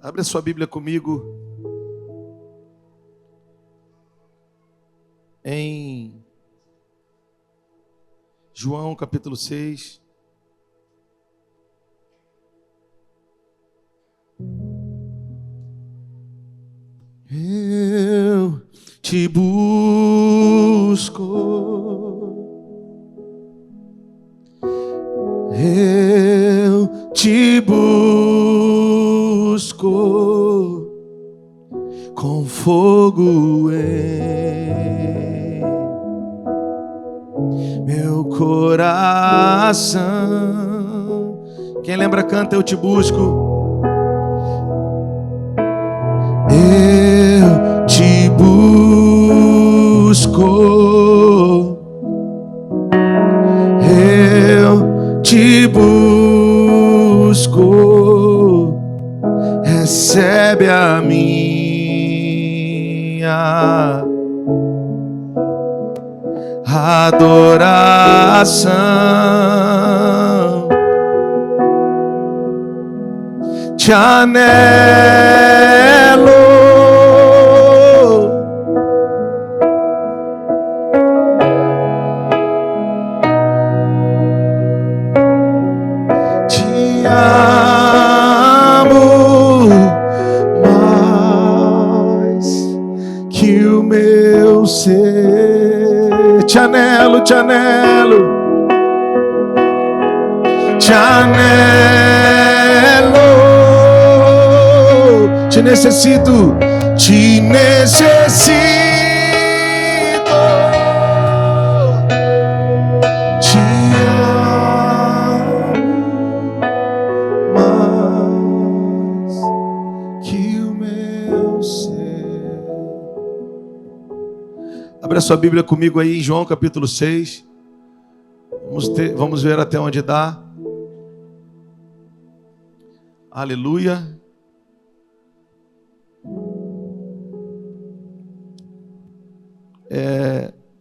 Abre a sua Bíblia comigo em João capítulo 6. Eu te busco, eu te busco com fogo em meu coração. Quem lembra canta Eu Te Busco. Eu te busco, eu te busco, recebe a minha adoração. Te anelo, te amo mais que o meu ser. Te anelo, te anelo, te anelo. Te necessito, te necessito, te amo mais que o meu ser. Abra sua Bíblia comigo aí em João capítulo 6. Vamos ver até onde dá. Aleluia.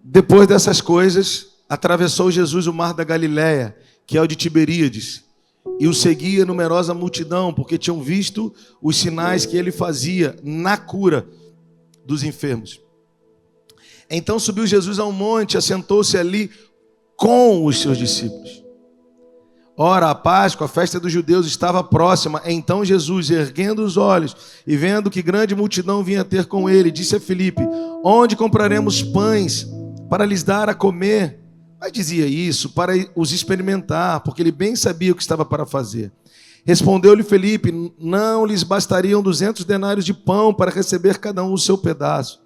Depois dessas coisas, atravessou Jesus o mar da Galileia, que é o de Tiberíades, e o seguia numerosa multidão, porque tinham visto os sinais que ele fazia na cura dos enfermos. Então subiu Jesus a um monte, assentou-se ali com os seus discípulos. Ora, a Páscoa, a festa dos judeus, estava próxima. Então Jesus, erguendo os olhos e vendo que grande multidão vinha ter com ele, disse a Filipe: onde compraremos pães para lhes dar a comer? Mas dizia isso para os experimentar, porque ele bem sabia o que estava para fazer. Respondeu-lhe Filipe: não lhes bastariam 200 denários de pão para receber cada um o seu pedaço.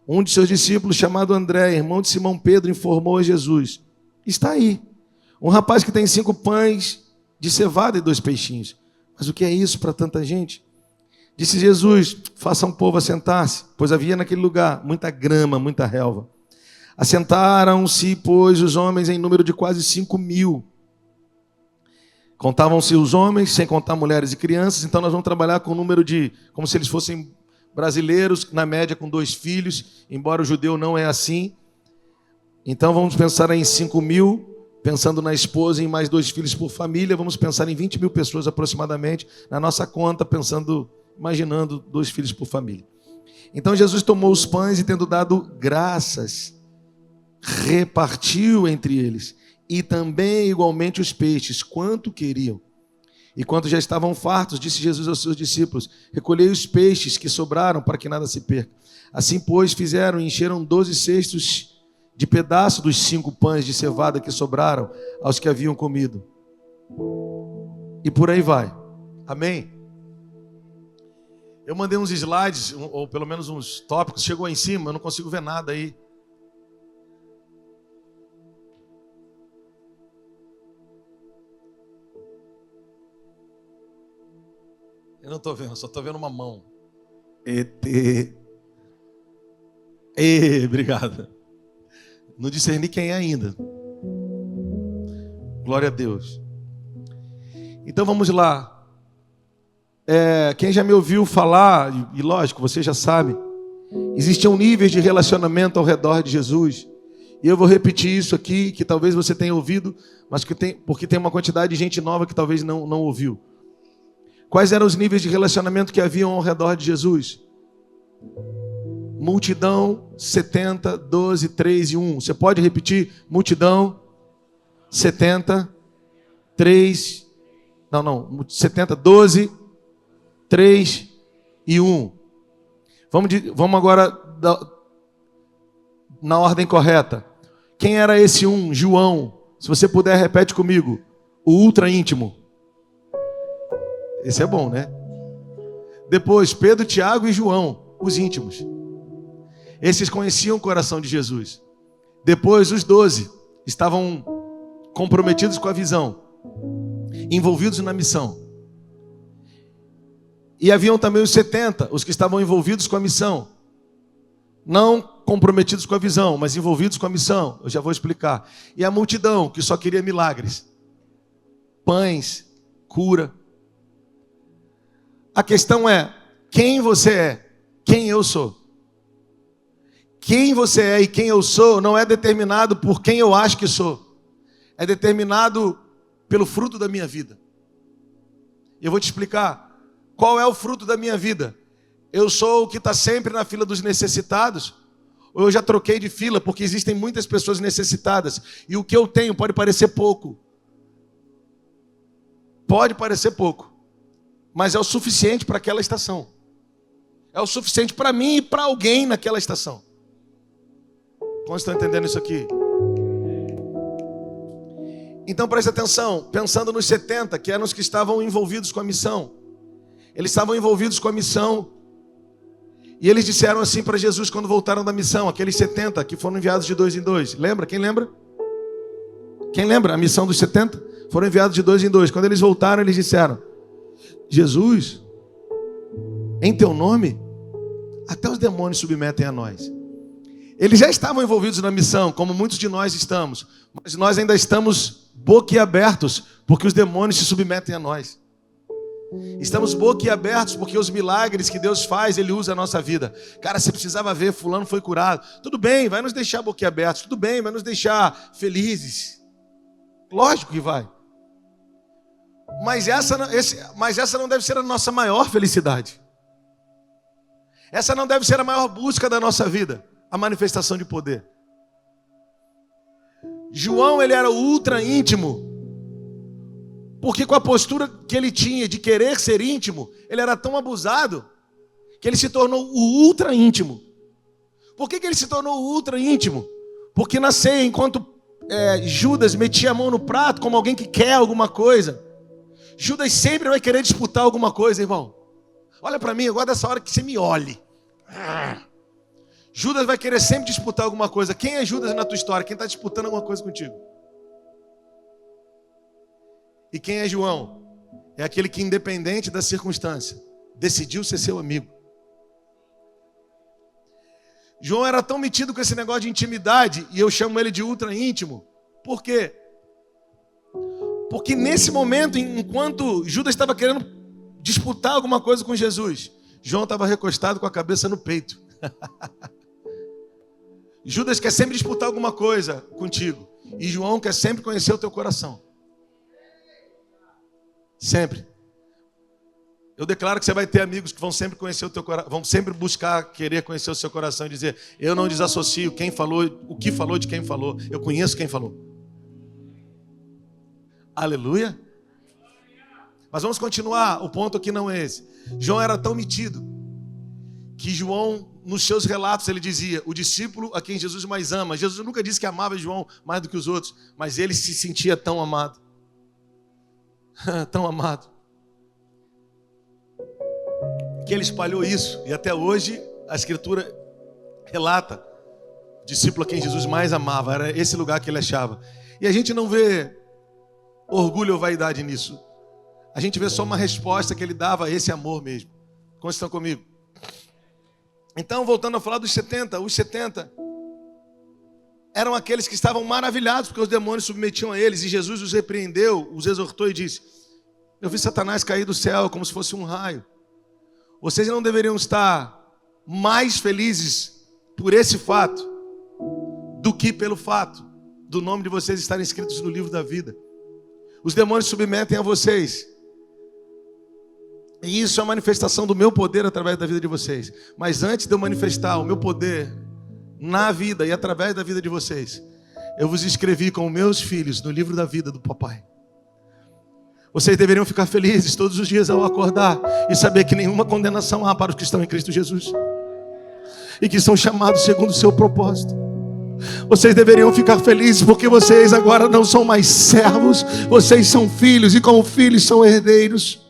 Um de seus discípulos, chamado André, irmão de Simão Pedro, informou a Jesus: está aí um rapaz que tem 5 pães de cevada e 2 peixinhos. Mas o que é isso para tanta gente? Disse Jesus: faça um povo assentar-se, pois havia naquele lugar muita grama, muita relva. Assentaram-se, pois, os homens em número de quase 5.000. Contavam-se os homens, sem contar mulheres e crianças. Então nós vamos trabalhar com o número de, como se eles fossem brasileiros, na média com 2 filhos, embora o judeu não é assim. Então vamos pensar em 5.000, pensando na esposa e em mais 2 filhos por família. Vamos pensar em 20.000 pessoas aproximadamente na nossa conta, imaginando 2 filhos por família. Então Jesus tomou os pães e, tendo dado graças, repartiu entre eles, e também igualmente os peixes, quanto queriam. E quando já estavam fartos, disse Jesus aos seus discípulos: recolhei os peixes que sobraram, para que nada se perca. Assim, pois, fizeram e encheram 12 cestos de pedaço dos 5 pães de cevada que sobraram aos que haviam comido. E por aí vai. Amém? Eu mandei uns slides, ou pelo menos uns tópicos, chegou aí em cima, eu não consigo ver nada aí. Eu não estou vendo, só estou vendo uma mão. Obrigado. Não discerni quem é ainda. Glória a Deus. Então vamos lá. Quem já me ouviu falar, e lógico, você já sabe, existiam níveis de relacionamento ao redor de Jesus. E eu vou repetir isso aqui, que talvez você tenha ouvido, mas porque tem uma quantidade de gente nova que talvez não ouviu. Quais eram os níveis de relacionamento que haviam ao redor de Jesus? Multidão, 70, 12, 3 e 1. Você pode repetir? Multidão, 70, 3... Não, 70, 12, 3 e 1. Vamos agora na ordem correta. Quem era esse 1? João. Se você puder, repete comigo. O ultra íntimo. Esse é bom, né? Depois, Pedro, Tiago e João, os íntimos. Esses conheciam o coração de Jesus. Depois, os 12 estavam comprometidos com a visão, envolvidos na missão. E haviam também os 70, os que estavam envolvidos com a missão. Não comprometidos com a visão, mas envolvidos com a missão. Eu já vou explicar. E a multidão, que só queria milagres. Pães, cura. A questão é, quem você é? Quem eu sou? Quem você é e quem eu sou não é determinado por quem eu acho que sou. É determinado pelo fruto da minha vida. Eu vou te explicar. Qual é o fruto da minha vida? Eu sou o que está sempre na fila dos necessitados? Ou eu já troquei de fila porque existem muitas pessoas necessitadas? E o que eu tenho pode parecer pouco. Pode parecer pouco. Mas é o suficiente para aquela estação. É o suficiente para mim e para alguém naquela estação. Quantos estão entendendo isso aqui? Então preste atenção, pensando nos 70, que eram os que estavam envolvidos com a missão. Eles estavam envolvidos com a missão. E eles disseram assim para Jesus quando voltaram da missão, aqueles 70 que foram enviados de 2 em 2. Lembra? Quem lembra? Quem lembra? A missão dos 70? Foram enviados de 2 em 2. Quando eles voltaram, eles disseram: Jesus, em teu nome, até os demônios submetem a nós. Eles já estavam envolvidos na missão, como muitos de nós estamos. Mas nós ainda estamos boquiabertos, porque os demônios se submetem a nós. Estamos boquiabertos porque os milagres que Deus faz, Ele usa a nossa vida. Cara, você precisava ver, fulano foi curado. Tudo bem, vai nos deixar boquiabertos. Tudo bem, vai nos deixar felizes. Lógico que vai. Mas essa não deve ser a nossa maior felicidade. Essa não deve ser a maior busca da nossa vida. A manifestação de poder. João, ele era ultra íntimo. Porque com a postura que ele tinha de querer ser íntimo, ele era tão abusado que ele se tornou o ultra íntimo. Por que ele se tornou o ultra íntimo? Porque na ceia, enquanto Judas metia a mão no prato como alguém que quer alguma coisa, Judas sempre vai querer disputar alguma coisa, irmão. Olha para mim, agora dessa hora que você me olhe. Judas vai querer sempre disputar alguma coisa. Quem é Judas na tua história? Quem está disputando alguma coisa contigo? E quem é João? É aquele que, independente da circunstância, decidiu ser seu amigo. João era tão metido com esse negócio de intimidade, e eu chamo ele de ultra íntimo. Por quê? Porque nesse momento, enquanto Judas estava querendo disputar alguma coisa com Jesus, João estava recostado com a cabeça no peito. Judas quer sempre disputar alguma coisa contigo, e João quer sempre conhecer o teu coração. Sempre. Eu declaro que você vai ter amigos que vão sempre conhecer o teu coração, vão sempre buscar querer conhecer o seu coração e dizer: eu não desassocio quem falou, o que falou de quem falou. Eu conheço quem falou. Aleluia. Mas vamos continuar. O ponto aqui não é esse. João era tão metido que João, nos seus relatos, ele dizia: o discípulo a quem Jesus mais ama. Jesus nunca disse que amava João mais do que os outros, mas ele se sentia tão amado. Tão amado, que ele espalhou isso, e até hoje a Escritura relata o discípulo a quem Jesus mais amava, era esse lugar que ele achava. E a gente não vê orgulho ou vaidade nisso, a gente vê só uma resposta que ele dava a esse amor mesmo. Como estão comigo? Então, voltando a falar dos 70, os 70 eram aqueles que estavam maravilhados porque os demônios submetiam a eles, e Jesus os repreendeu, os exortou e disse: eu vi Satanás cair do céu como se fosse um raio. Vocês não deveriam estar mais felizes por esse fato do que pelo fato do nome de vocês estarem escritos no livro da vida. Os demônios submetem a vocês. E isso é a manifestação do meu poder através da vida de vocês. Mas antes de eu manifestar o meu poder na vida e através da vida de vocês, eu vos escrevi como meus filhos no livro da vida do papai. Vocês deveriam ficar felizes todos os dias ao acordar e saber que nenhuma condenação há para os que estão em Cristo Jesus e que são chamados segundo o seu propósito. Vocês deveriam ficar felizes porque vocês agora não são mais servos, vocês são filhos e como filhos são herdeiros.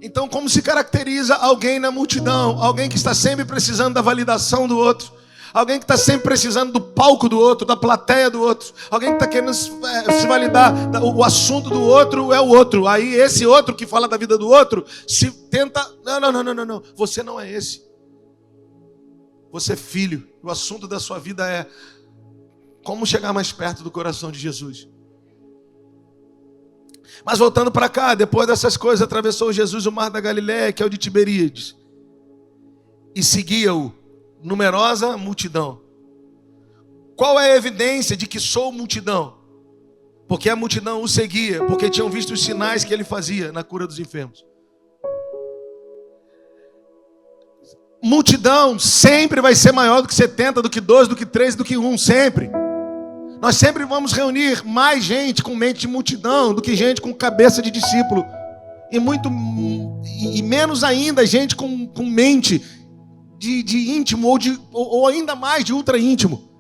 Então, como se caracteriza alguém na multidão? Alguém que está sempre precisando da validação do outro. Alguém que está sempre precisando do palco do outro, da plateia do outro. Alguém que está querendo se validar. O assunto do outro é o outro. Aí esse outro que fala da vida do outro se tenta... Não. Você não é esse. Você é filho. O assunto da sua vida é como chegar mais perto do coração de Jesus. Mas voltando para cá, depois dessas coisas, atravessou Jesus o mar da Galileia, que é o de Tiberíades, e seguia-o numerosa multidão. Qual é a evidência de que sou multidão? Porque a multidão o seguia, porque tinham visto os sinais que ele fazia na cura dos enfermos. Multidão sempre vai ser maior do que 70, do que 12, do que 13, do que 1, sempre. Nós sempre vamos reunir mais gente com mente de multidão do que gente com cabeça de discípulo. E menos ainda gente com mente de íntimo ou ainda mais de ultra íntimo.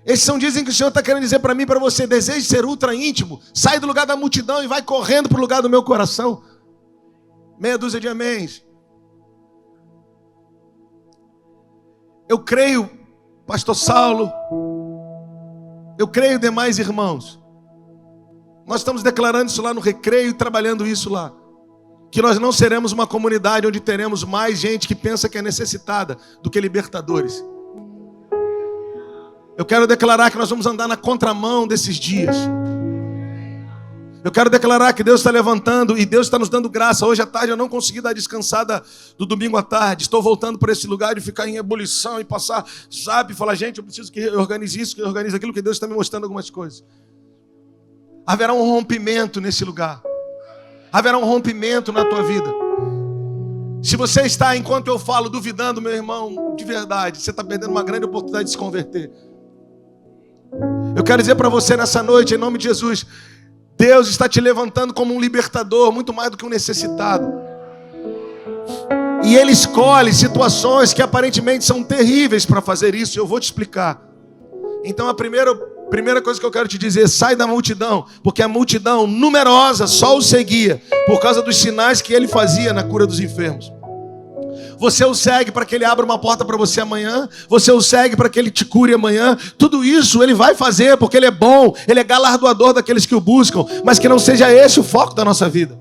Esses são dias em que o Senhor está querendo dizer para mim e para você: deseja ser ultra íntimo, sai do lugar da multidão e vai correndo para o lugar do meu coração. Meia dúzia de améns. Eu creio, pastor Saulo, eu creio demais irmãos. Nós estamos declarando isso lá no recreio e trabalhando isso lá. Que nós não seremos uma comunidade onde teremos mais gente que pensa que é necessitada do que libertadores. Eu quero declarar que nós vamos andar na contramão desses dias. Eu quero declarar que Deus está levantando e Deus está nos dando graça. Hoje à tarde eu não consegui dar descansada do domingo à tarde. Estou voltando para esse lugar de ficar em ebulição e passar zap e falar: gente, eu preciso que eu organize isso, que eu organize aquilo, que Deus está me mostrando algumas coisas. Haverá um rompimento nesse lugar. Haverá um rompimento na tua vida. Se você está, enquanto eu falo, duvidando, meu irmão, de verdade, você está perdendo uma grande oportunidade de se converter. Eu quero dizer para você nessa noite, em nome de Jesus, Deus está te levantando como um libertador, muito mais do que um necessitado. E Ele escolhe situações que aparentemente são terríveis para fazer isso. Eu vou te explicar. Então a primeira coisa que eu quero te dizer: sai da multidão, porque a multidão numerosa só o seguia por causa dos sinais que ele fazia na cura dos enfermos. Você o segue para que ele abra uma porta para você amanhã. Você o segue para que ele te cure amanhã. Tudo isso ele vai fazer porque ele é bom. Ele é galardoador daqueles que o buscam. Mas que não seja esse o foco da nossa vida.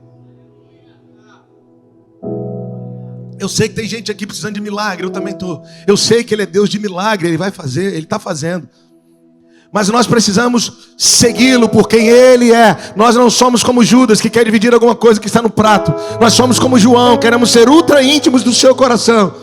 Eu sei que tem gente aqui precisando de milagre. Eu também estou. Eu sei que ele é Deus de milagre. Ele vai fazer, ele está fazendo. Mas nós precisamos segui-lo por quem ele é. Nós não somos como Judas, que quer dividir alguma coisa que está no prato. Nós somos como João, queremos ser ultra íntimos do seu coração.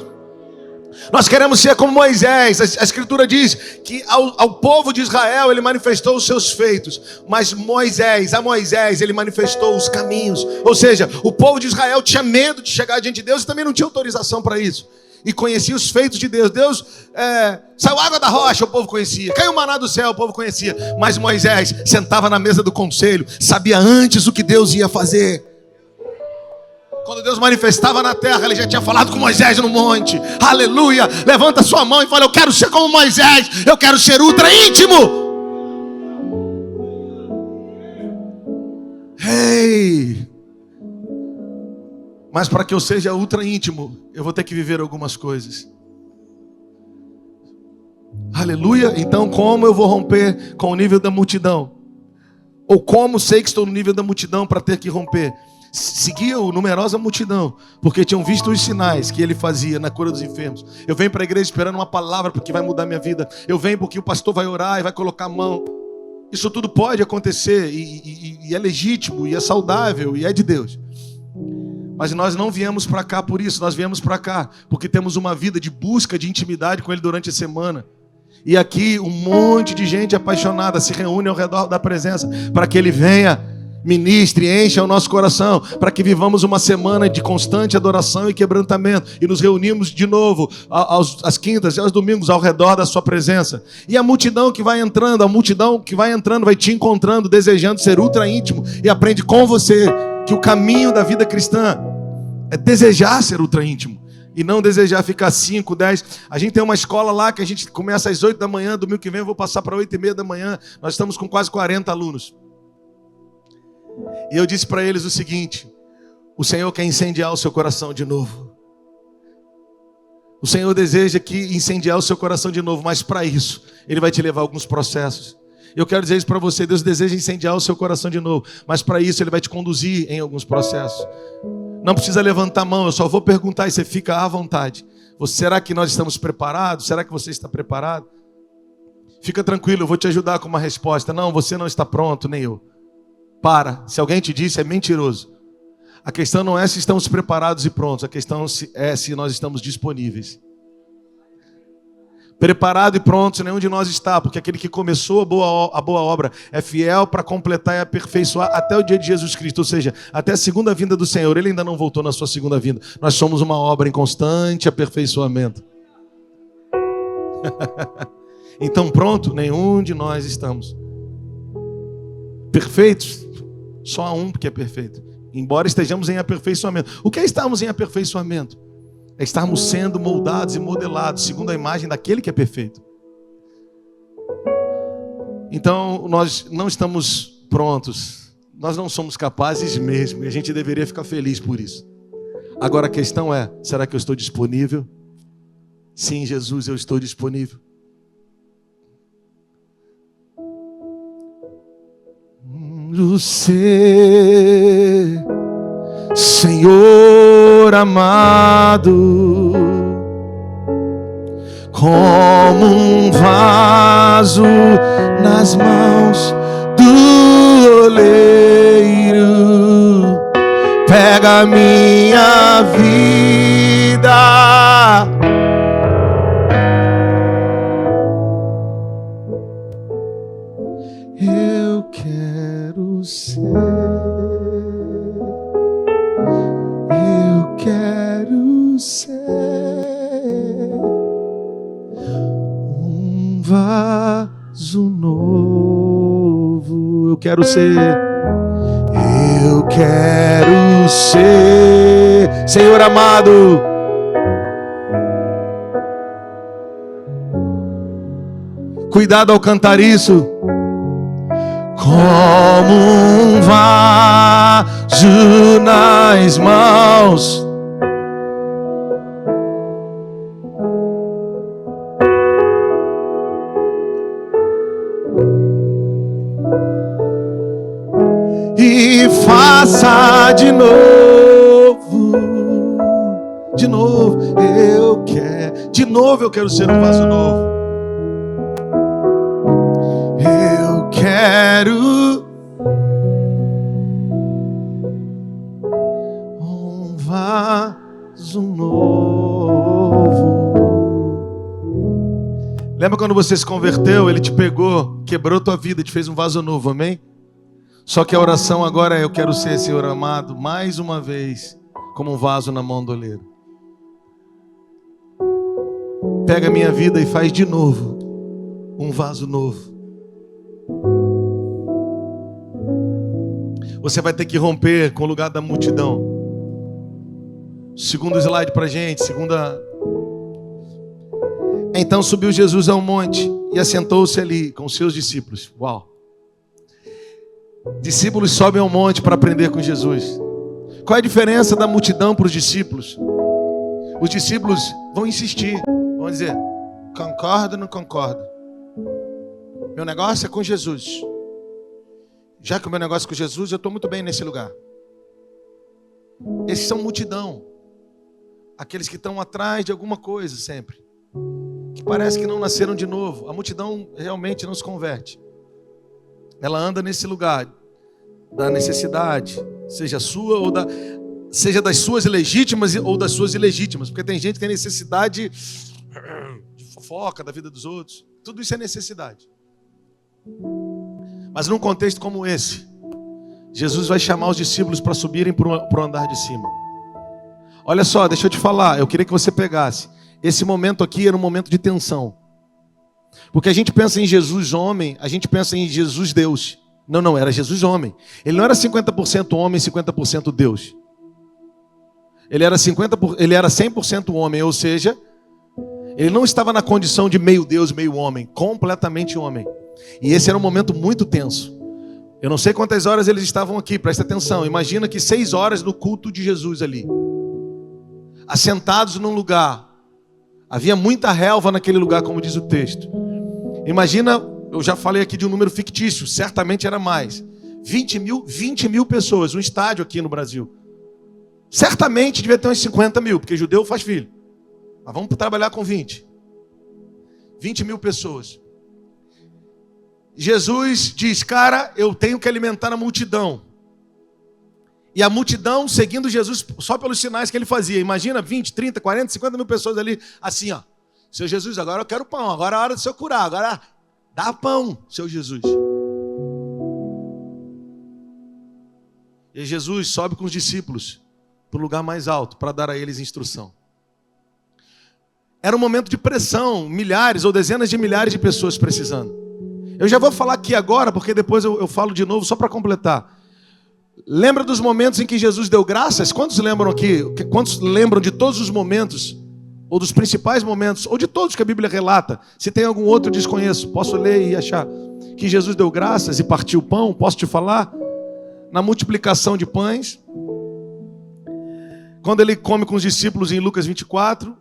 Nós queremos ser como Moisés. A Escritura diz que ao povo de Israel ele manifestou os seus feitos. Mas a Moisés ele manifestou os caminhos. Ou seja, o povo de Israel tinha medo de chegar diante de Deus e também não tinha autorização para isso. E conhecia os feitos de Deus. Saiu água da rocha, o povo conhecia. Caiu maná do céu, o povo conhecia. Mas Moisés sentava na mesa do conselho, sabia antes o que Deus ia fazer. Quando Deus manifestava na terra, ele já tinha falado com Moisés no monte. Aleluia! Levanta sua mão e fala: eu quero ser como Moisés. Eu quero ser ultra íntimo. Ei! Mas para que eu seja ultra íntimo, eu vou ter que viver algumas coisas. Aleluia! Então como eu vou romper com o nível da multidão? Ou como sei que estou no nível da multidão para ter que romper? Seguia-o numerosa multidão, porque tinham visto os sinais que ele fazia na cura dos enfermos. Eu venho para a igreja esperando uma palavra porque vai mudar minha vida. Eu venho porque o pastor vai orar e vai colocar a mão. Isso tudo pode acontecer e é legítimo, e é saudável, e é de Deus. Mas nós não viemos para cá por isso. Nós viemos para cá porque temos uma vida de busca de intimidade com Ele durante a semana. E aqui um monte de gente apaixonada se reúne ao redor da presença para que Ele venha ministre, encha o nosso coração, para que vivamos uma semana de constante adoração e quebrantamento, e nos reunimos de novo às quintas e aos domingos ao redor da sua presença. E a multidão que vai entrando, vai te encontrando, desejando ser ultra íntimo, e aprende com você que o caminho da vida cristã é desejar ser ultra íntimo, e não desejar ficar 5, 10. A gente tem uma escola lá que a gente começa às 8 da manhã, domingo que vem eu vou passar para 8:30 da manhã, nós estamos com quase 40 alunos. E eu disse para eles o seguinte: o Senhor quer incendiar o seu coração de novo. O Senhor deseja incendiar o seu coração de novo, mas para isso, Ele vai te levar a alguns processos. Eu quero dizer isso para você: Deus deseja incendiar o seu coração de novo, mas para isso Ele vai te conduzir em alguns processos. Não precisa levantar a mão, eu só vou perguntar e você fica à vontade. Será que nós estamos preparados? Será que você está preparado? Fica tranquilo, eu vou te ajudar com uma resposta. Não, você não está pronto, nem eu. Se alguém te disse, é mentiroso. A questão não é se estamos preparados e prontos, a questão é se nós estamos disponíveis. Preparado e pronto, nenhum de nós está, porque aquele que começou a boa obra é fiel para completar e aperfeiçoar até o dia de Jesus Cristo, ou seja, até a segunda vinda do Senhor. Ele ainda não voltou na sua segunda vinda. Nós somos uma obra em constante aperfeiçoamento. Então pronto, nenhum de nós estamos. Perfeitos? Só há um que é perfeito. Embora estejamos em aperfeiçoamento. O que é estarmos em aperfeiçoamento? É estarmos sendo moldados e modelados segundo a imagem daquele que é perfeito. Então, nós não estamos prontos. Nós não somos capazes mesmo. E a gente deveria ficar feliz por isso. Agora a questão é, será que eu estou disponível? Sim, Jesus, eu estou disponível. Você, Senhor amado, como um vaso nas mãos do oleiro, pega a minha vida, eu quero ser, eu quero ser um vaso novo. Eu quero ser, Senhor amado. Cuidado ao cantar isso. Como um vaso nas mãos. E faça de novo, eu quero ser um vaso novo. Eu quero um vaso novo. Lembra quando você se converteu, Ele te pegou, quebrou tua vida, te fez um vaso novo, amém? Só que a oração agora é: eu quero ser, Senhor amado, mais uma vez, como um vaso na mão do oleiro. Pega a minha vida e faz de novo um vaso novo. Você vai ter que romper com o lugar da multidão. Segundo slide pra gente, Então subiu Jesus a um monte e assentou-se ali com seus discípulos. Uau! Discípulos sobem ao monte para aprender com Jesus. Qual é a diferença da multidão para os discípulos? Os discípulos vão insistir, vão dizer: concordo ou não concordo? Meu negócio é com Jesus. Já que o meu negócio é com Jesus, eu estou muito bem nesse lugar. Esses são multidão. Aqueles que estão atrás de alguma coisa sempre. Que parece que não nasceram de novo. A multidão realmente não se converte. Ela anda nesse lugar da necessidade, seja sua ou seja das suas legítimas ou das suas ilegítimas, porque tem gente que tem necessidade de fofoca da vida dos outros. Tudo isso é necessidade. Mas num contexto como esse, Jesus vai chamar os discípulos para subirem para o andar de cima. Olha só, deixa eu te falar, eu queria que você pegasse. Esse momento aqui era um momento de tensão. Porque a gente pensa em Jesus homem, a gente pensa em Jesus Deus. Não, era Jesus homem. Ele não era 50% homem e 50% Deus. Ele era 100% homem, ou seja, ele não estava na condição de meio Deus, meio homem, completamente homem. E esse era um momento muito tenso. Eu não sei quantas horas eles estavam aqui, presta atenção. Imagina que 6 horas no culto de Jesus ali. Assentados num lugar. Havia muita relva naquele lugar, como diz o texto. Imagina, eu já falei aqui de um número fictício, certamente era mais. 20 mil pessoas, um estádio aqui no Brasil. Certamente devia ter uns 50 mil, porque judeu faz filho. Mas vamos trabalhar com 20 mil pessoas. Jesus diz, cara, eu tenho que alimentar a multidão. E a multidão seguindo Jesus só pelos sinais que ele fazia. Imagina 20, 30, 40, 50 mil pessoas ali, assim, ó. Seu Jesus, agora eu quero pão, agora é a hora de você curar, agora dá pão, seu Jesus. E Jesus sobe com os discípulos para o lugar mais alto, para dar a eles instrução. Era um momento de pressão, milhares ou dezenas de milhares de pessoas precisando. Eu já vou falar aqui agora, porque depois eu falo de novo, só para completar. Lembra dos momentos em que Jesus deu graças? Quantos lembram aqui? Quantos lembram de todos os momentos? Ou dos principais momentos? Ou de todos que a Bíblia relata? Se tem algum outro, eu desconheço. Posso ler e achar. Que Jesus deu graças e partiu o pão? Posso te falar? Na multiplicação de pães. Quando ele come com os discípulos em Lucas 24.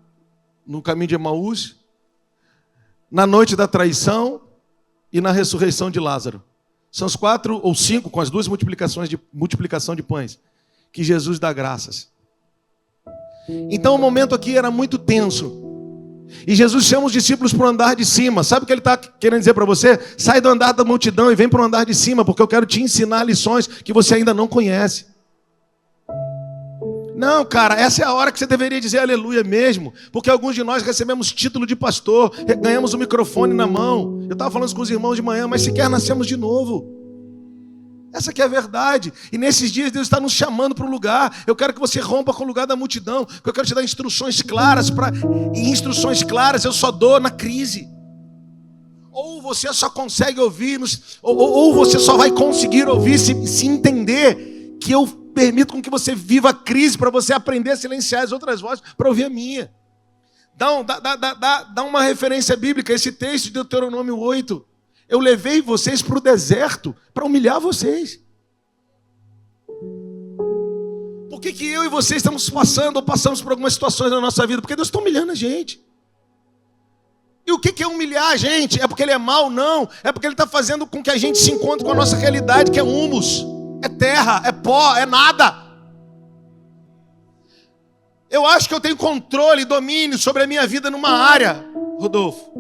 No caminho de Emaús. Na noite da traição. E na ressurreição de Lázaro. São os 4 ou 5, com as 2 multiplicação de pães, que Jesus dá graças. Então o momento aqui era muito tenso. E Jesus chama os discípulos para o andar de cima. Sabe o que ele está querendo dizer para você? Sai do andar da multidão e vem para o andar de cima, porque eu quero te ensinar lições que você ainda não conhece. Não, cara, essa é a hora que você deveria dizer aleluia mesmo, porque alguns de nós recebemos título de pastor, ganhamos o microfone na mão. Eu estava falando isso com os irmãos de manhã, mas sequer nascemos de novo. Essa que é a verdade. E nesses dias Deus está nos chamando para um lugar. Eu quero que você rompa com o lugar da multidão, porque eu quero te dar instruções claras. E instruções claras eu só dou na crise. Ou você só consegue ouvir, ou você só vai conseguir ouvir se entender que eu permito com que você viva a crise para você aprender a silenciar as outras vozes para ouvir a minha. Dá uma referência bíblica, esse texto de Deuteronômio 8. Eu levei vocês para o deserto para humilhar vocês. Por que eu e vocês estamos passando ou passamos por algumas situações na nossa vida? Porque Deus está humilhando a gente. E o que é humilhar a gente? É porque Ele é mau? Não. É porque Ele está fazendo com que a gente se encontre com a nossa realidade, que é humus. É terra, é pó, é nada. Eu acho que eu tenho controle e domínio sobre a minha vida numa área, Rodolfo.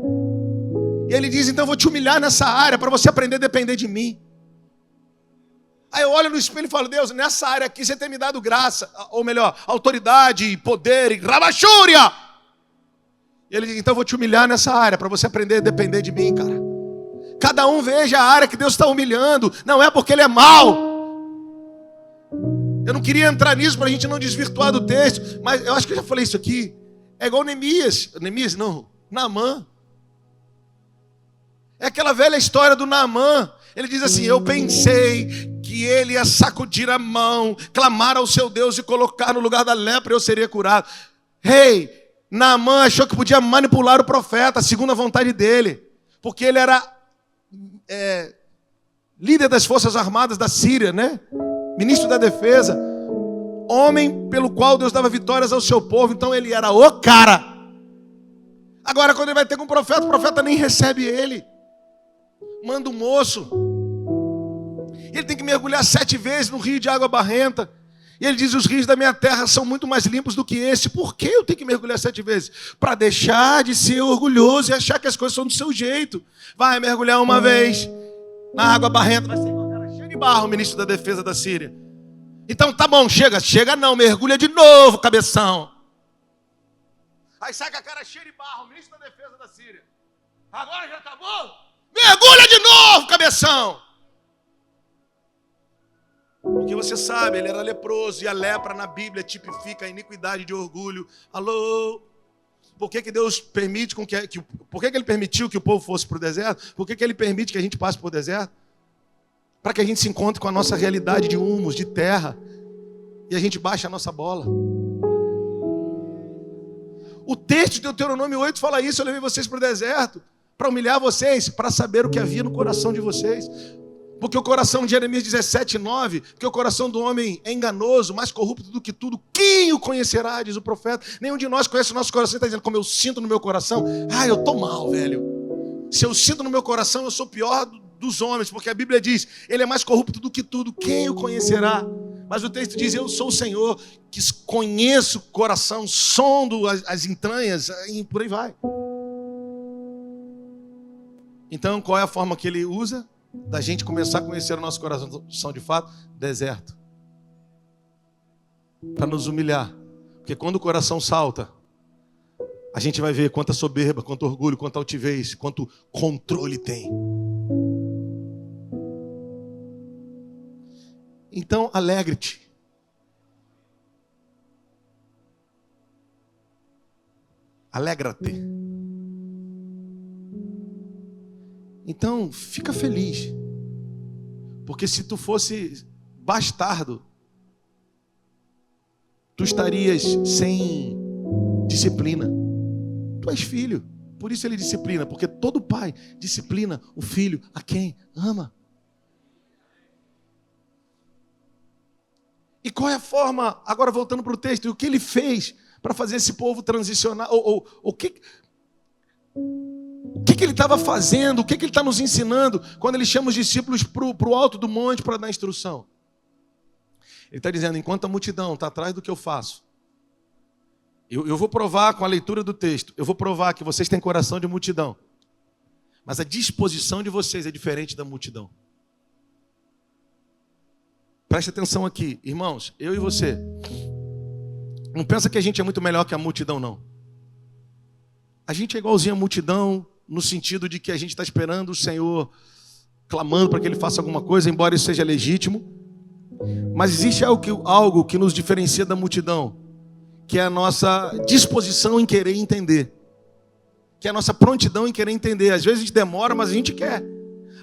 E ele diz, então eu vou te humilhar nessa área para você aprender a depender de mim. Aí eu olho no espelho e falo, Deus, nessa área aqui você tem me dado graça, ou melhor, autoridade, poder e rabachúria. E ele diz, então eu vou te humilhar nessa área para você aprender a depender de mim, cara. Cada um veja a área que Deus está humilhando. Não é porque Ele é mau. Eu não queria entrar nisso para a gente não desvirtuar do texto, mas eu acho que eu já falei isso aqui. É igual Neemias não, Naamã. É aquela velha história do Naamã. Ele diz assim, eu pensei que ele ia sacudir a mão, clamar ao seu Deus e colocar no lugar da lepra e eu seria curado. Naamã achou que podia manipular o profeta, segundo a vontade dele, porque ele era líder das forças armadas da Síria, né? Ministro da defesa, homem pelo qual Deus dava vitórias ao seu povo, então ele era o cara. Agora quando ele vai ter com o profeta nem recebe ele. Manda um moço. Ele tem que mergulhar 7 vezes no rio de água barrenta. E ele diz, os rios da minha terra são muito mais limpos do que esse. Por que eu tenho que mergulhar 7 vezes? Para deixar de ser orgulhoso e achar que as coisas são do seu jeito. Vai mergulhar uma vez na água barrenta, vai sair com a cara cheia de barro, o ministro da defesa da Síria. Então tá bom, chega não, mergulha de novo, cabeção. Aí sai com a cara cheia de barro, o ministro da defesa da Síria. Agora já tá bom? Mergulha de novo, cabeção. Porque você sabe, ele era leproso e a lepra na Bíblia tipifica a iniquidade de orgulho. Alô? Por que Deus permite por que ele permitiu que o povo fosse para o deserto? Por que ele permite que a gente passe por deserto? Para que a gente se encontre com a nossa realidade de humus, de terra, e a gente baixe a nossa bola. O texto de Deuteronômio 8 fala isso: eu levei vocês para o deserto para humilhar vocês, para saber o que havia no coração de vocês. Porque o coração de Jeremias 17:9, porque o coração do homem é enganoso, mais corrupto do que tudo, quem o conhecerá, diz o profeta. Nenhum de nós conhece o nosso coração. Está dizendo, como eu sinto no meu coração, eu estou mal, velho. Se eu sinto no meu coração, eu sou pior dos homens, porque a Bíblia diz, ele é mais corrupto do que tudo, quem o conhecerá? Mas o texto diz, eu sou o Senhor, que conheço o coração, sondo as entranhas, e por aí vai. Então, qual é a forma que ele usa da gente começar a conhecer o nosso coração de fato? Deserto. Para nos humilhar. Porque quando o coração salta, a gente vai ver quanta soberba, quanto orgulho, quanta altivez, quanto controle tem. Então, alegre-te. Alegra-te. Então, fica feliz. Porque se tu fosse bastardo, tu estarias sem disciplina. Tu és filho. Por isso ele disciplina. Porque todo pai disciplina o filho a quem ama. E qual é a forma, agora voltando para o texto, o que ele fez para fazer esse povo transicionar? O que ele estava fazendo? O que ele está nos ensinando quando ele chama os discípulos para o alto do monte para dar instrução? Ele está dizendo, enquanto a multidão está atrás do que eu faço, eu vou provar com a leitura do texto, eu vou provar que vocês têm coração de multidão, mas a disposição de vocês é diferente da multidão. Preste atenção aqui, irmãos, eu e você. Não pensa que a gente é muito melhor que a multidão, não. A gente é igualzinho à multidão, no sentido de que a gente está esperando o Senhor, clamando para que Ele faça alguma coisa, embora isso seja legítimo. Mas existe algo que nos diferencia da multidão, que é a nossa disposição em querer entender. Que é a nossa prontidão em querer entender. Às vezes a gente demora, mas a gente quer.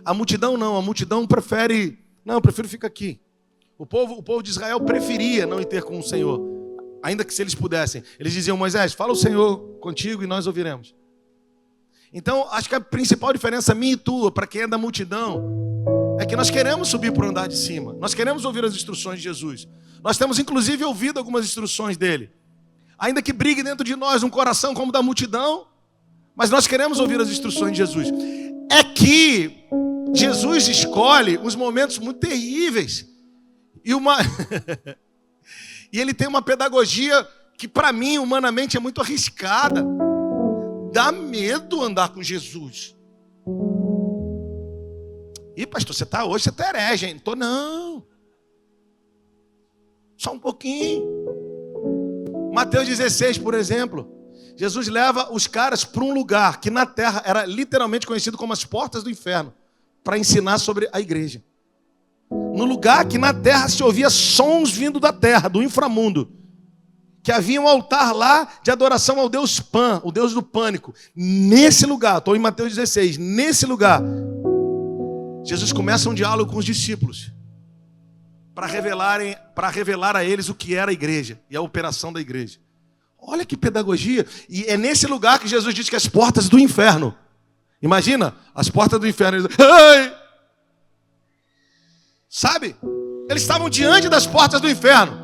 A multidão não, a multidão prefere... Não, eu prefiro ficar aqui. O povo de Israel preferia não ir ter com o Senhor, ainda que se eles pudessem. Eles diziam, Moisés, fala o Senhor contigo e nós ouviremos. Então, acho que a principal diferença minha e tua, para quem é da multidão, é que nós queremos subir para o andar de cima. Nós queremos ouvir as instruções de Jesus. Nós temos, inclusive, ouvido algumas instruções dele. Ainda que brigue dentro de nós um coração como o da multidão, mas nós queremos ouvir as instruções de Jesus. É que Jesus escolhe uns momentos muito terríveis. E ele tem uma pedagogia que para mim, humanamente, é muito arriscada. Dá medo andar com Jesus. Ih, pastor, hoje você está herege, hein? Não estou, não. Só um pouquinho. Mateus 16, por exemplo. Jesus leva os caras para um lugar que na terra era literalmente conhecido como as portas do inferno, para ensinar sobre a igreja. No lugar que na terra se ouvia sons vindo da terra, do inframundo. Que havia um altar lá de adoração ao Deus Pan, o Deus do pânico. Nesse lugar, estou em Mateus 16, nesse lugar, Jesus começa um diálogo com os discípulos. Para revelar a eles o que era a igreja e a operação da igreja. Olha que pedagogia. E é nesse lugar que Jesus diz que as portas do inferno. Imagina, as portas do inferno. Ai! Sabe? Eles estavam diante das portas do inferno.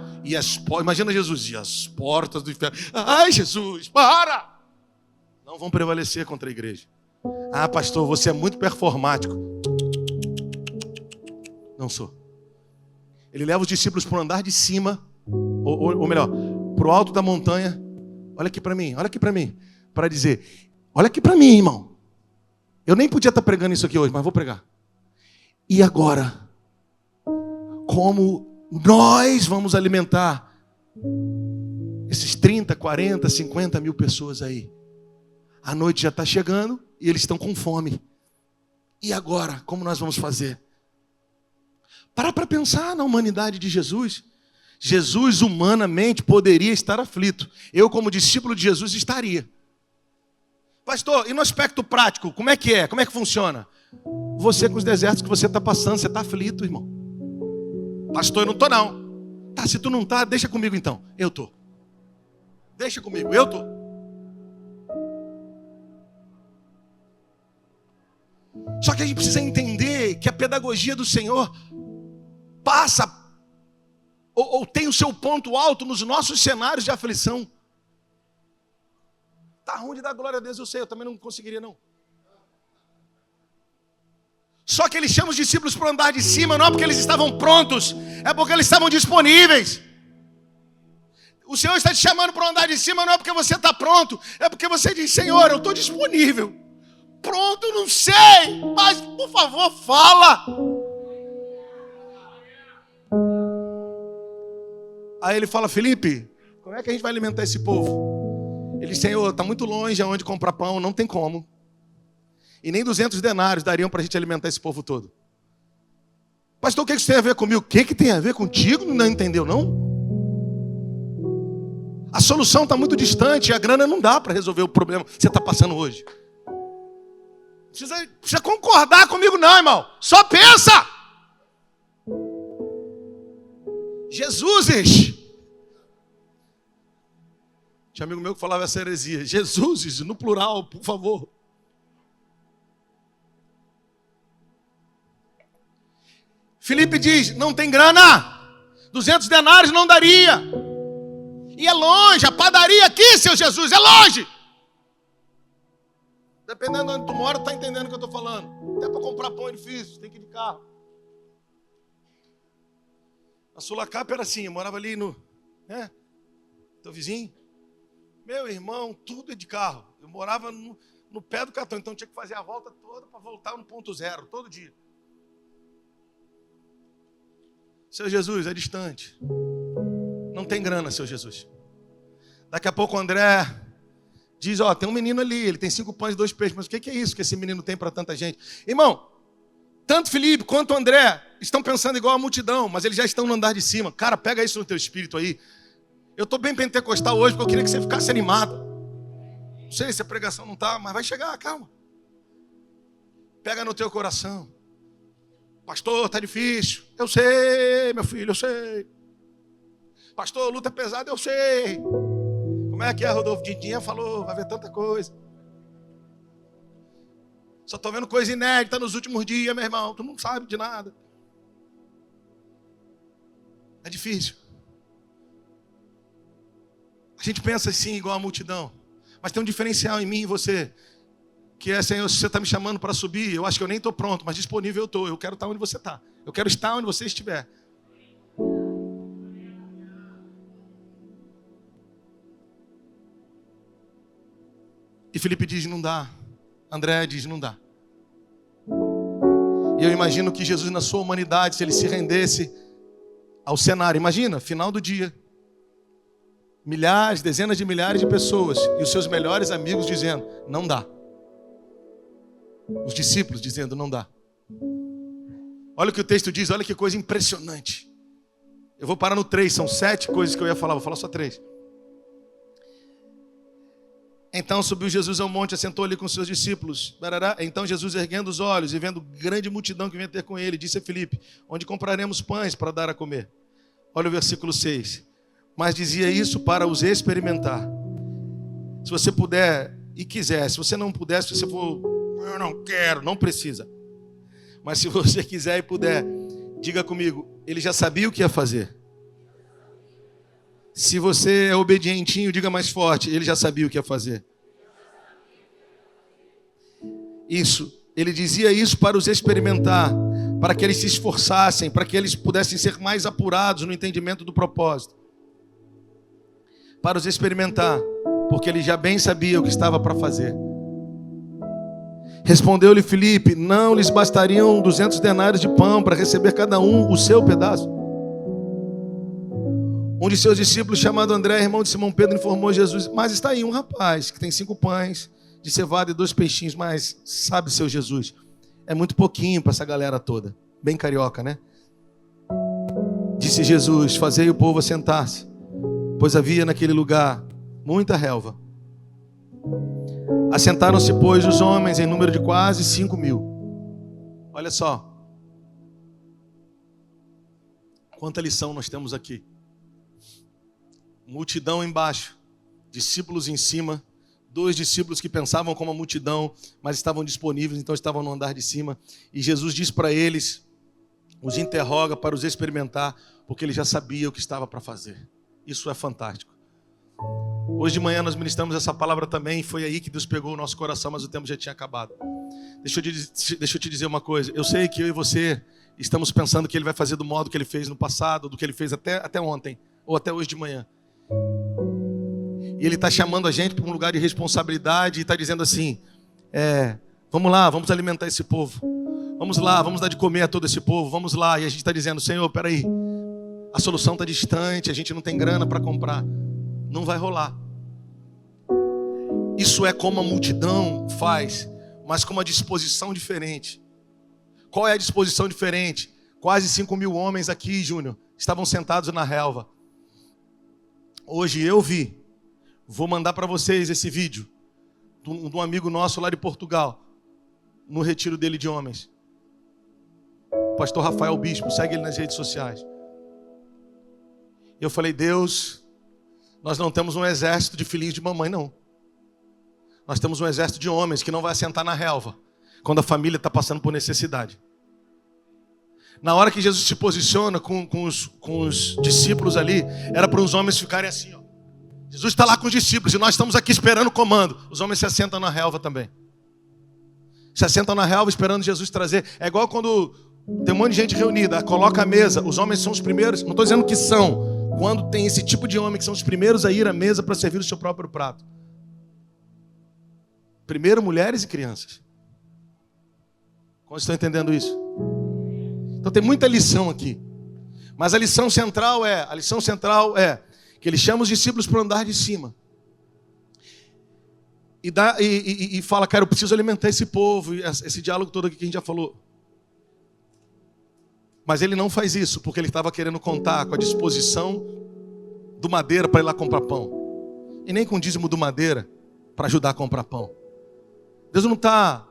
Imagina Jesus, e as portas do inferno. Ai, Jesus, para! Não vão prevalecer contra a igreja. Ah, pastor, você é muito performático. Não sou. Ele leva os discípulos para o andar de cima, ou melhor, para o alto da montanha. Olha aqui para mim, para dizer, olha aqui para mim, irmão. Eu nem podia estar pregando isso aqui hoje, mas vou pregar. E agora? Como nós vamos alimentar esses 30, 40, 50 mil pessoas aí? A noite já está chegando e eles estão com fome. E agora, como nós vamos fazer? Para pensar na humanidade de Jesus. Jesus humanamente poderia estar aflito. Eu, como discípulo de Jesus, estaria. Pastor, e no aspecto prático, como é que é? Como é que funciona? Você com os desertos que você está passando, você está aflito, irmão. Pastor, eu não estou não. Tá, se tu não está, deixa comigo então. Eu estou. Deixa comigo, eu estou. Só que a gente precisa entender que a pedagogia do Senhor passa ou tem o seu ponto alto nos nossos cenários de aflição. Tá ruim de dar glória a Deus, eu sei, eu também não conseguiria não. Só que ele chama os discípulos para andar de cima, não é porque eles estavam prontos, é porque eles estavam disponíveis. O Senhor está te chamando para andar de cima, não é porque você está pronto, é porque você diz, Senhor, eu estou disponível. Pronto, não sei, mas por favor, fala. Aí ele fala, Felipe, como é que a gente vai alimentar esse povo? Ele diz, Senhor, está muito longe aonde comprar pão, não tem como. E nem 200 denários dariam para a gente alimentar esse povo todo. Pastor, o que isso tem a ver comigo? O que tem a ver contigo? Não entendeu, não? A solução está muito distante e a grana não dá para resolver o problema que você está passando hoje. Precisa concordar comigo não, irmão. Só pensa. Jesuses. Tinha amigo meu que falava essa heresia. Jesuses, no plural, por favor. Filipe diz, não tem grana. 200 denários não daria. E é longe, a padaria aqui, seu Jesus, é longe. Dependendo de onde tu mora, tu tá entendendo o que eu estou falando. Até para comprar pão é difícil, tem que ir de carro. A Sulacap era assim, eu morava ali no... Teu vizinho. Meu irmão, tudo é de carro. Eu morava no pé do cartão, então eu tinha que fazer a volta toda para voltar no ponto zero, todo dia. Seu Jesus, é distante. Não tem grana, seu Jesus. Daqui a pouco o André diz, tem um menino ali, ele tem 5 pães e 2 peixes. Mas o que é isso que esse menino tem para tanta gente? Irmão, tanto Felipe quanto o André estão pensando igual a multidão, mas eles já estão no andar de cima. Cara, pega isso no teu espírito aí. Eu estou bem pentecostal hoje, porque eu queria que você ficasse animado. Não sei se a pregação não está, mas vai chegar, calma. Pega no teu coração. Pastor, está difícil. Eu sei, meu filho, eu sei. Pastor, luta pesada, eu sei. Como é que é, Rodolfo? Didinha falou, vai ver tanta coisa. Só estou vendo coisa inédita nos últimos dias, meu irmão. Tu não sabe de nada. É difícil. A gente pensa assim, igual a multidão. Mas tem um diferencial em mim e você. Que é, Senhor, se você está me chamando para subir, eu acho que eu nem estou pronto, mas disponível eu estou. Eu quero estar onde você está. Eu quero estar onde você estiver. E Felipe diz, não dá. André diz, não dá. E eu imagino que Jesus, na sua humanidade, se ele se rendesse ao cenário, imagina, final do dia. Milhares, dezenas de milhares de pessoas e os seus melhores amigos dizendo, não dá. Os discípulos dizendo, não dá. Olha o que o texto diz, olha que coisa impressionante. Eu vou parar no 3, são 7 coisas que eu ia falar, vou falar só 3. Então subiu Jesus ao monte, assentou ali com seus discípulos. Então Jesus, erguendo os olhos e vendo grande multidão que vinha ter com ele, disse a Filipe, onde compraremos pães para dar a comer? Olha o versículo 6. Mas dizia isso para os experimentar. Se você puder e quiser, se você não puder, se você for, eu não quero, não precisa. Mas se você quiser e puder, diga comigo, ele já sabia o que ia fazer. Se você é obedientinho, diga mais forte, ele já sabia o que ia fazer. Isso, ele dizia isso para os experimentar, para que eles se esforçassem, para que eles pudessem ser mais apurados no entendimento do propósito. Para os experimentar, porque ele já bem sabia o que estava para fazer. Respondeu-lhe Filipe, não lhes bastariam 200 denários de pão para receber cada um o seu pedaço? Um de seus discípulos, chamado André, irmão de Simão Pedro, informou Jesus, mas está aí um rapaz que tem 5 pães de cevada e 2 peixinhos, mas sabe, seu Jesus, é muito pouquinho para essa galera toda. Bem carioca, né? Disse Jesus: fazei o povo assentar-se, pois havia naquele lugar muita relva. Assentaram-se, pois, os homens em número de quase 5.000. Olha só quanta lição nós temos aqui. Multidão embaixo, discípulos em cima, 2 discípulos que pensavam como a multidão, mas estavam disponíveis, então estavam no andar de cima. E Jesus diz para eles, os interroga para os experimentar, porque ele já sabia o que estava para fazer. Isso é fantástico. Hoje de manhã nós ministramos essa palavra também, foi aí que Deus pegou o nosso coração, mas o tempo já tinha acabado. Deixa eu te dizer uma coisa. Eu sei que eu e você estamos pensando que ele vai fazer do modo que ele fez no passado, do que ele fez até ontem, ou até hoje de manhã. E ele está chamando a gente para um lugar de responsabilidade e está dizendo assim, vamos lá, vamos alimentar esse povo. Vamos lá, vamos dar de comer a todo esse povo, vamos lá. E a gente está dizendo, Senhor, peraí, a solução está distante, a gente não tem grana para comprar. Não vai rolar. Isso é como a multidão faz, mas com uma disposição diferente. Qual é a disposição diferente? Quase 5.000 homens aqui, Júnior, estavam sentados na relva. Hoje eu vi, vou mandar para vocês esse vídeo, de um amigo nosso lá de Portugal, no retiro dele de homens. Pastor Rafael Bispo, segue ele nas redes sociais. Eu falei, Deus, nós não temos um exército de filhinhos de mamãe, não. Nós temos um exército de homens que não vai assentar na relva quando a família está passando por necessidade. Na hora que Jesus se posiciona com os discípulos ali, era para os homens ficarem assim, ó. Jesus está lá com os discípulos e nós estamos aqui esperando o comando. Os homens se assentam na relva também. Se assentam na relva esperando Jesus trazer. É igual quando tem um monte de gente reunida, coloca a mesa. Os homens são os primeiros, não estou dizendo que são. Quando tem esse tipo de homem que são os primeiros a ir à mesa para servir o seu próprio prato. Primeiro mulheres e crianças. Como estão entendendo isso? Então tem muita lição aqui. Mas a lição central é que ele chama os discípulos para o andar de cima. E fala, cara, eu preciso alimentar esse povo. Esse diálogo todo aqui que a gente já falou. Mas ele não faz isso porque ele estava querendo contar com a disposição do Madeira para ir lá comprar pão. E nem com o dízimo do Madeira para ajudar a comprar pão. Deus não está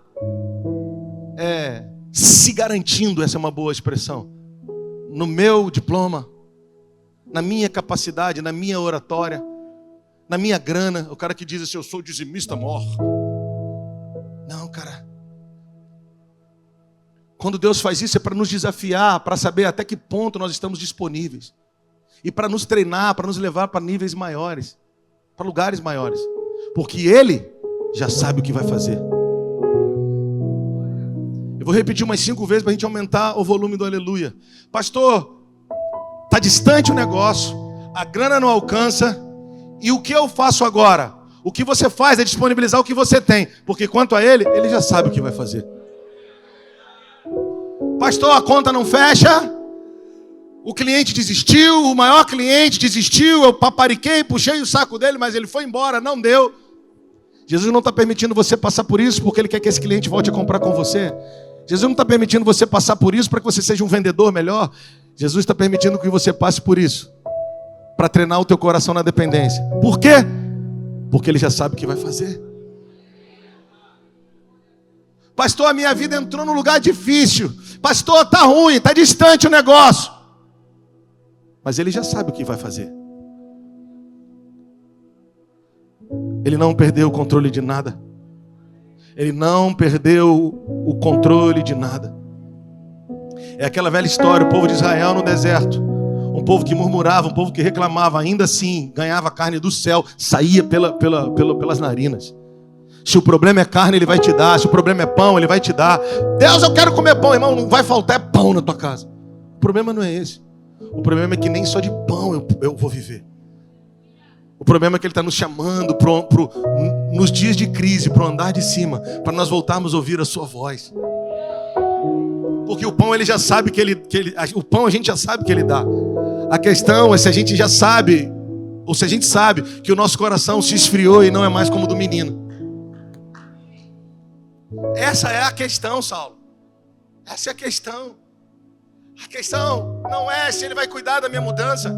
se garantindo, essa é uma boa expressão, no meu diploma, na minha capacidade, na minha oratória, na minha grana. O cara que diz assim, eu sou dizimista mor. Não, cara. Quando Deus faz isso é para nos desafiar, para saber até que ponto nós estamos disponíveis. E para nos treinar, para nos levar para níveis maiores, para lugares maiores. Porque Ele já sabe o que vai fazer. Eu vou repetir umas 5 vezes para a gente aumentar o volume do aleluia. Pastor, está distante o negócio, a grana não alcança, e o que eu faço agora? O que você faz é disponibilizar o que você tem, porque quanto a Ele, Ele já sabe o que vai fazer. Pastor, a conta não fecha, o cliente desistiu, o maior cliente desistiu, eu papariquei, puxei o saco dele, mas ele foi embora, não deu. Jesus não está permitindo você passar por isso porque Ele quer que esse cliente volte a comprar com você. Jesus não está permitindo você passar por isso para que você seja um vendedor melhor. Jesus está permitindo que você passe por isso para treinar o teu coração na dependência. Por quê? Porque Ele já sabe o que vai fazer. Pastor, a minha vida entrou num lugar difícil. Pastor, está ruim, está distante o negócio. Mas Ele já sabe o que vai fazer. Ele não perdeu o controle de nada. Ele não perdeu o controle de nada. É aquela velha história, o povo de Israel no deserto. Um povo que murmurava, um povo que reclamava, ainda assim ganhava carne do céu, saía pelas narinas. Se o problema é carne, Ele vai te dar. Se o problema é pão, Ele vai te dar. Deus, eu quero comer pão, irmão, não vai faltar pão na tua casa. O problema não é esse. O problema é que nem só de pão eu vou viver. O problema é que Ele está nos chamando nos dias de crise, para o andar de cima, para nós voltarmos a ouvir a sua voz. Porque o pão Ele já sabe o pão a gente já sabe que Ele dá. A questão é se a gente já sabe, ou se a gente sabe que o nosso coração se esfriou e não é mais como o do menino. Essa é a questão, Saulo. Essa é a questão. A questão Não é se ele vai cuidar da minha mudança.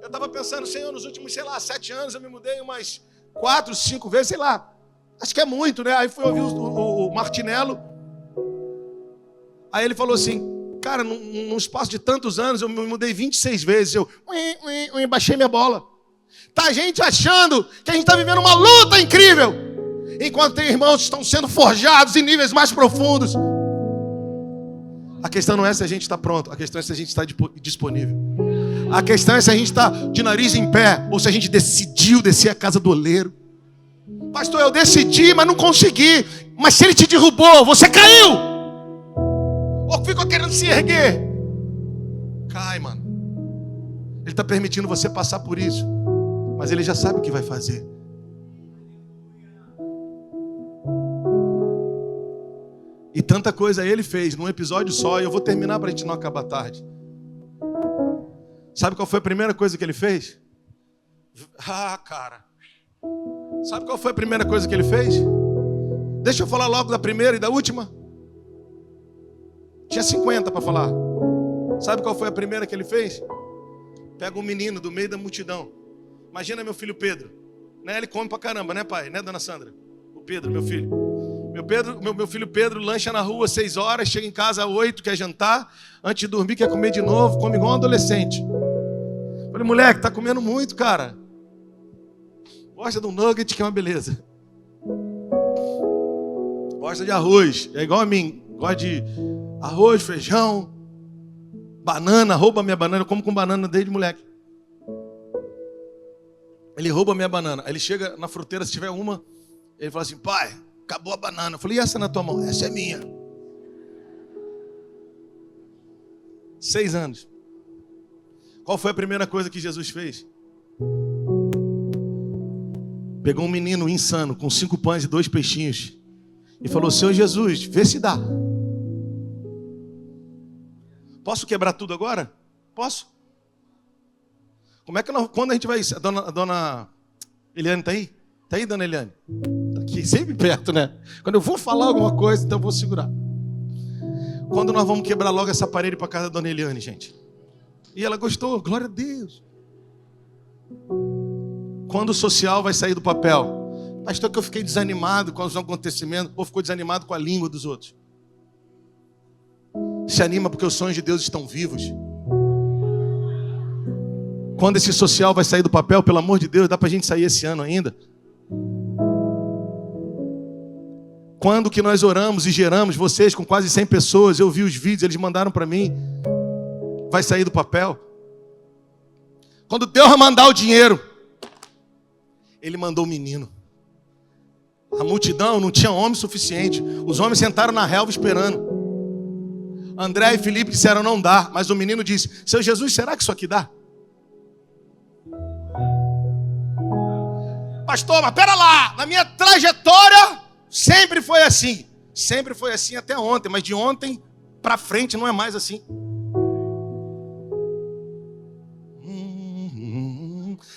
Eu estava pensando, Senhor, nos últimos, 7 anos eu me mudei umas 4, 5 vezes, sei lá. Acho que é muito, né? Aí fui ouvir o Martinello. Aí ele falou assim, cara, num espaço de tantos anos, eu me mudei 26 vezes. Eu baixei minha bola. Tá gente achando que a gente está vivendo uma luta incrível, enquanto tem irmãos que estão sendo forjados em níveis mais profundos. A questão não é se a gente está pronto, a questão é se a gente está disponível. A questão é se a gente está de nariz em pé, ou se a gente decidiu descer a casa do oleiro. Pastor, eu decidi, mas não consegui. Mas se ele te derrubou, você caiu. Ou ficou querendo se erguer. Cai, mano. Ele está permitindo você passar por isso, mas ele já sabe o que vai fazer. E tanta coisa ele fez num episódio só. E eu vou terminar para a gente não acabar tarde. Sabe qual foi a primeira coisa que ele fez? Cara. Sabe qual foi a primeira coisa que ele fez? Deixa eu falar logo da primeira e da última. Tinha 50 para falar. Sabe qual foi a primeira que ele fez? Pega um menino do meio da multidão. Imagina meu filho Pedro. Né? Ele come pra caramba, né, pai? Né, dona Sandra? O Pedro, meu filho. Meu filho Pedro lancha na rua 6 horas, chega em casa às 8, quer jantar. Antes de dormir, quer comer de novo, come igual um adolescente. Falei, moleque, tá comendo muito, cara. Gosta de um nugget, que é uma beleza. Gosta de arroz, é igual a mim. Gosta de arroz, feijão, banana, rouba minha banana. Eu como com banana desde moleque. Ele rouba minha banana. Aí ele chega na fruteira, se tiver uma, ele fala assim, pai, acabou a banana. Eu falei, e essa na tua mão? Essa é minha. 6 anos. Qual foi a primeira coisa que Jesus fez? Pegou um menino insano com 5 pães e 2 peixinhos e falou, Senhor Jesus, vê se dá. Posso quebrar tudo agora? Posso? Como é que quando a gente vai... A dona Eliane está aí? Está aí, dona Eliane? Está aqui, sempre perto, né? Quando eu vou falar alguma coisa, então eu vou segurar. Quando nós vamos quebrar logo essa parede para casa da dona Eliane, gente? E ela gostou, glória a Deus. Quando o social vai sair do papel? Pastor, que eu fiquei desanimado com os acontecimentos, ou ficou desanimado com a língua dos outros? Se anima porque os sonhos de Deus estão vivos. Quando esse social vai sair do papel, pelo amor de Deus, dá pra gente sair esse ano ainda? Quando que nós oramos e geramos, vocês com quase 100 pessoas, eu vi os vídeos, eles mandaram para mim, vai sair do papel? Quando Deus vai mandar o dinheiro, Ele mandou o menino. A multidão não tinha homem suficiente, os homens sentaram na relva esperando. André e Felipe disseram, não dá, mas o menino disse, Seu Jesus, será que isso aqui dá? Pastor, mas pera lá, na minha trajetória sempre foi assim. Sempre foi assim até ontem, mas de ontem para frente não é mais assim.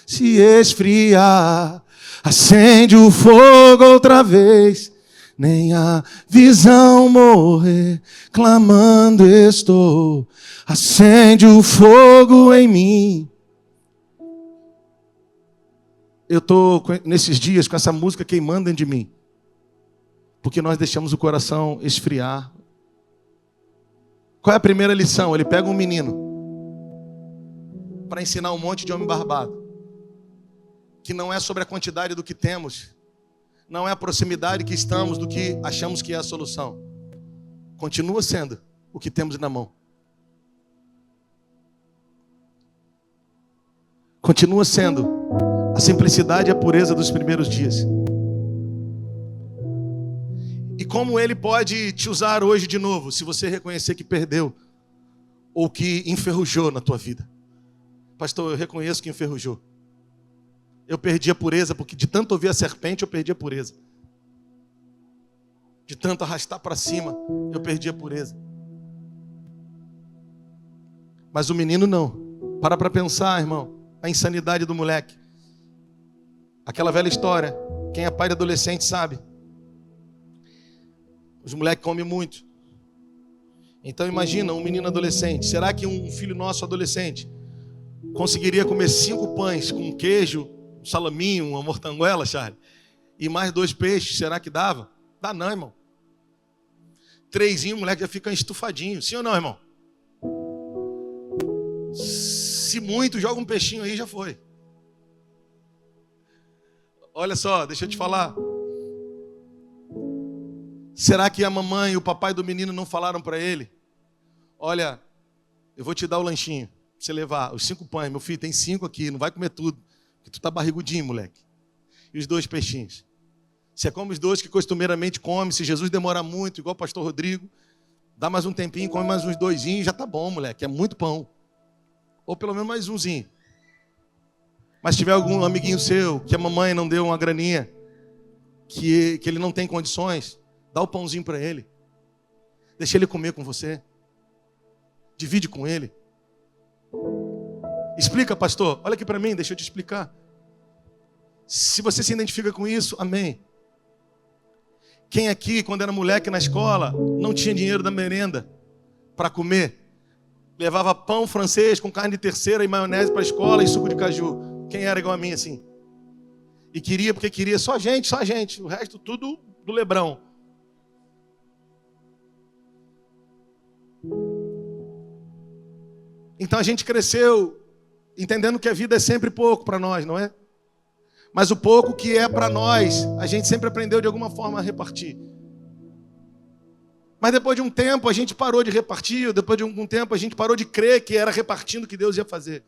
Se esfriar, acende o fogo outra vez. Nem a visão morrer, clamando estou. Acende o fogo em mim. Eu estou nesses dias com essa música queimando dentro de mim. Porque nós deixamos o coração esfriar. Qual é a primeira lição? Ele pega um menino para ensinar um monte de homem barbado. Que não é sobre a quantidade do que temos. Não é a proximidade que estamos do que achamos que é a solução. Continua sendo o que temos na mão. Continua sendo a simplicidade e a pureza dos primeiros dias. E como Ele pode te usar hoje de novo, se você reconhecer que perdeu ou que enferrujou na tua vida. Pastor, eu reconheço que enferrujou. Eu perdi a pureza, porque de tanto ouvir a serpente, eu perdi a pureza. De tanto arrastar para cima, eu perdi a pureza. Mas o menino não. Para pensar, irmão, a insanidade do moleque. Aquela velha história, quem é pai de adolescente sabe. Os moleques comem muito. Então imagina um menino adolescente. Será que um filho nosso adolescente conseguiria comer 5 pães com queijo, um salaminho, uma mortanguela, Charlie? E mais 2 peixes, será que dava? Dá não, irmão. 3, o moleque já fica estufadinho. Sim ou não, irmão? Se muito, joga um peixinho aí, já foi. Olha só, deixa eu te falar. Será que a mamãe e o papai do menino não falaram para ele? Olha, eu vou te dar o lanchinho, pra você levar os 5 pães. Meu filho, tem 5 aqui, não vai comer tudo, porque tu tá barrigudinho, moleque. E os 2 peixinhos. Você come os 2 que costumeiramente come. Se Jesus demorar muito, igual o pastor Rodrigo, dá mais um tempinho, come mais uns 2, já tá bom, moleque, é muito pão. Ou pelo menos mais umzinho. Mas se tiver algum amiguinho seu, que a mamãe não deu uma graninha, que ele não tem condições, dá o pãozinho para ele. Deixa ele comer com você. Divide com ele. Explica, pastor. Olha aqui para mim, deixa eu te explicar. Se você se identifica com isso, amém. Quem aqui, quando era moleque na escola, não tinha dinheiro da merenda para comer? Levava pão francês com carne de terceira e maionese para a escola e suco de caju. Quem era igual a mim assim? E queria porque queria só a gente. O resto tudo do Lebrão. Então a gente cresceu entendendo que a vida é sempre pouco para nós, não é? Mas o pouco que é para nós, a gente sempre aprendeu de alguma forma a repartir. Mas depois de um tempo a gente parou de repartir, depois de algum tempo a gente parou de crer que era repartindo que Deus ia fazer.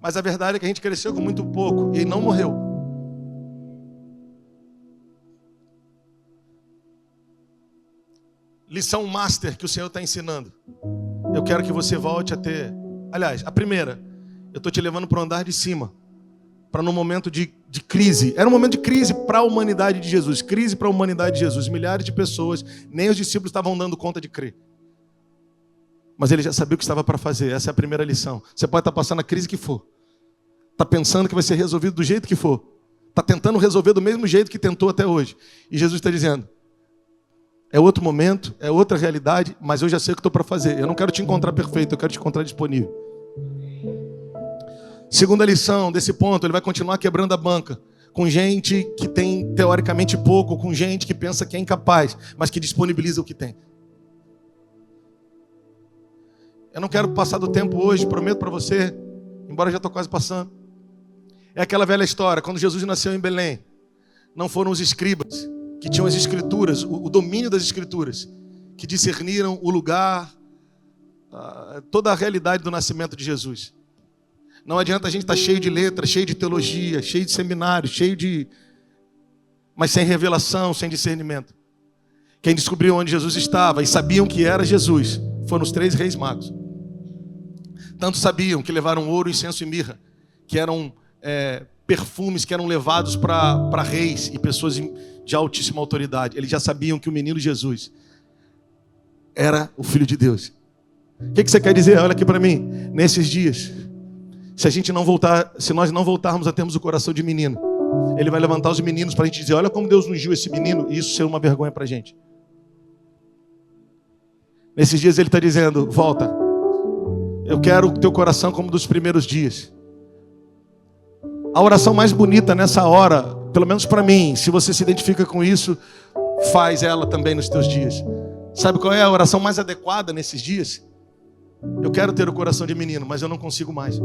Mas a verdade é que a gente cresceu com muito pouco e não morreu. Lição master que o Senhor está ensinando. Eu quero que você volte a ter... Aliás, a primeira, eu estou te levando para o andar de cima. Para num momento de crise. Era um momento de crise para a humanidade de Jesus. Crise para a humanidade de Jesus. Milhares de pessoas, nem os discípulos estavam dando conta de crer. Mas ele já sabia o que estava para fazer. Essa é a primeira lição. Você pode estar passando a crise que for. Está pensando que vai ser resolvido do jeito que for. Está tentando resolver do mesmo jeito que tentou até hoje. E Jesus está dizendo, é outro momento, é outra realidade, mas eu já sei o que estou para fazer. Eu não quero te encontrar perfeito, eu quero te encontrar disponível. Segunda lição desse ponto, ele vai continuar quebrando a banca. Com gente que tem teoricamente pouco, com gente que pensa que é incapaz, mas que disponibiliza o que tem. Eu não quero passar do tempo hoje, prometo para você, embora já estou quase passando. É aquela velha história, quando Jesus nasceu em Belém, não foram os escribas que tinham as escrituras, o domínio das escrituras, que discerniram o lugar, toda a realidade do nascimento de Jesus. Não adianta a gente estar cheio de letras, cheio de teologia, cheio de seminários, mas sem revelação, sem discernimento. Quem descobriu onde Jesus estava e sabiam que era Jesus, foram os 3 reis magos. Tanto sabiam que levaram ouro, incenso e mirra, que eram perfumes que eram levados para reis e pessoas de altíssima autoridade. Eles já sabiam que o menino Jesus era o Filho de Deus. O que você quer dizer? Olha aqui para mim. Nesses dias, se nós não voltarmos a termos o coração de menino, ele vai levantar os meninos para a gente dizer, olha como Deus ungiu esse menino, e isso ser uma vergonha para a gente. Nesses dias ele está dizendo, volta. Eu quero o teu coração como dos primeiros dias. A oração mais bonita nessa hora, pelo menos para mim, se você se identifica com isso, faz ela também nos teus dias. Sabe qual é a oração mais adequada nesses dias? Eu quero ter o coração de menino, mas eu não consigo mais.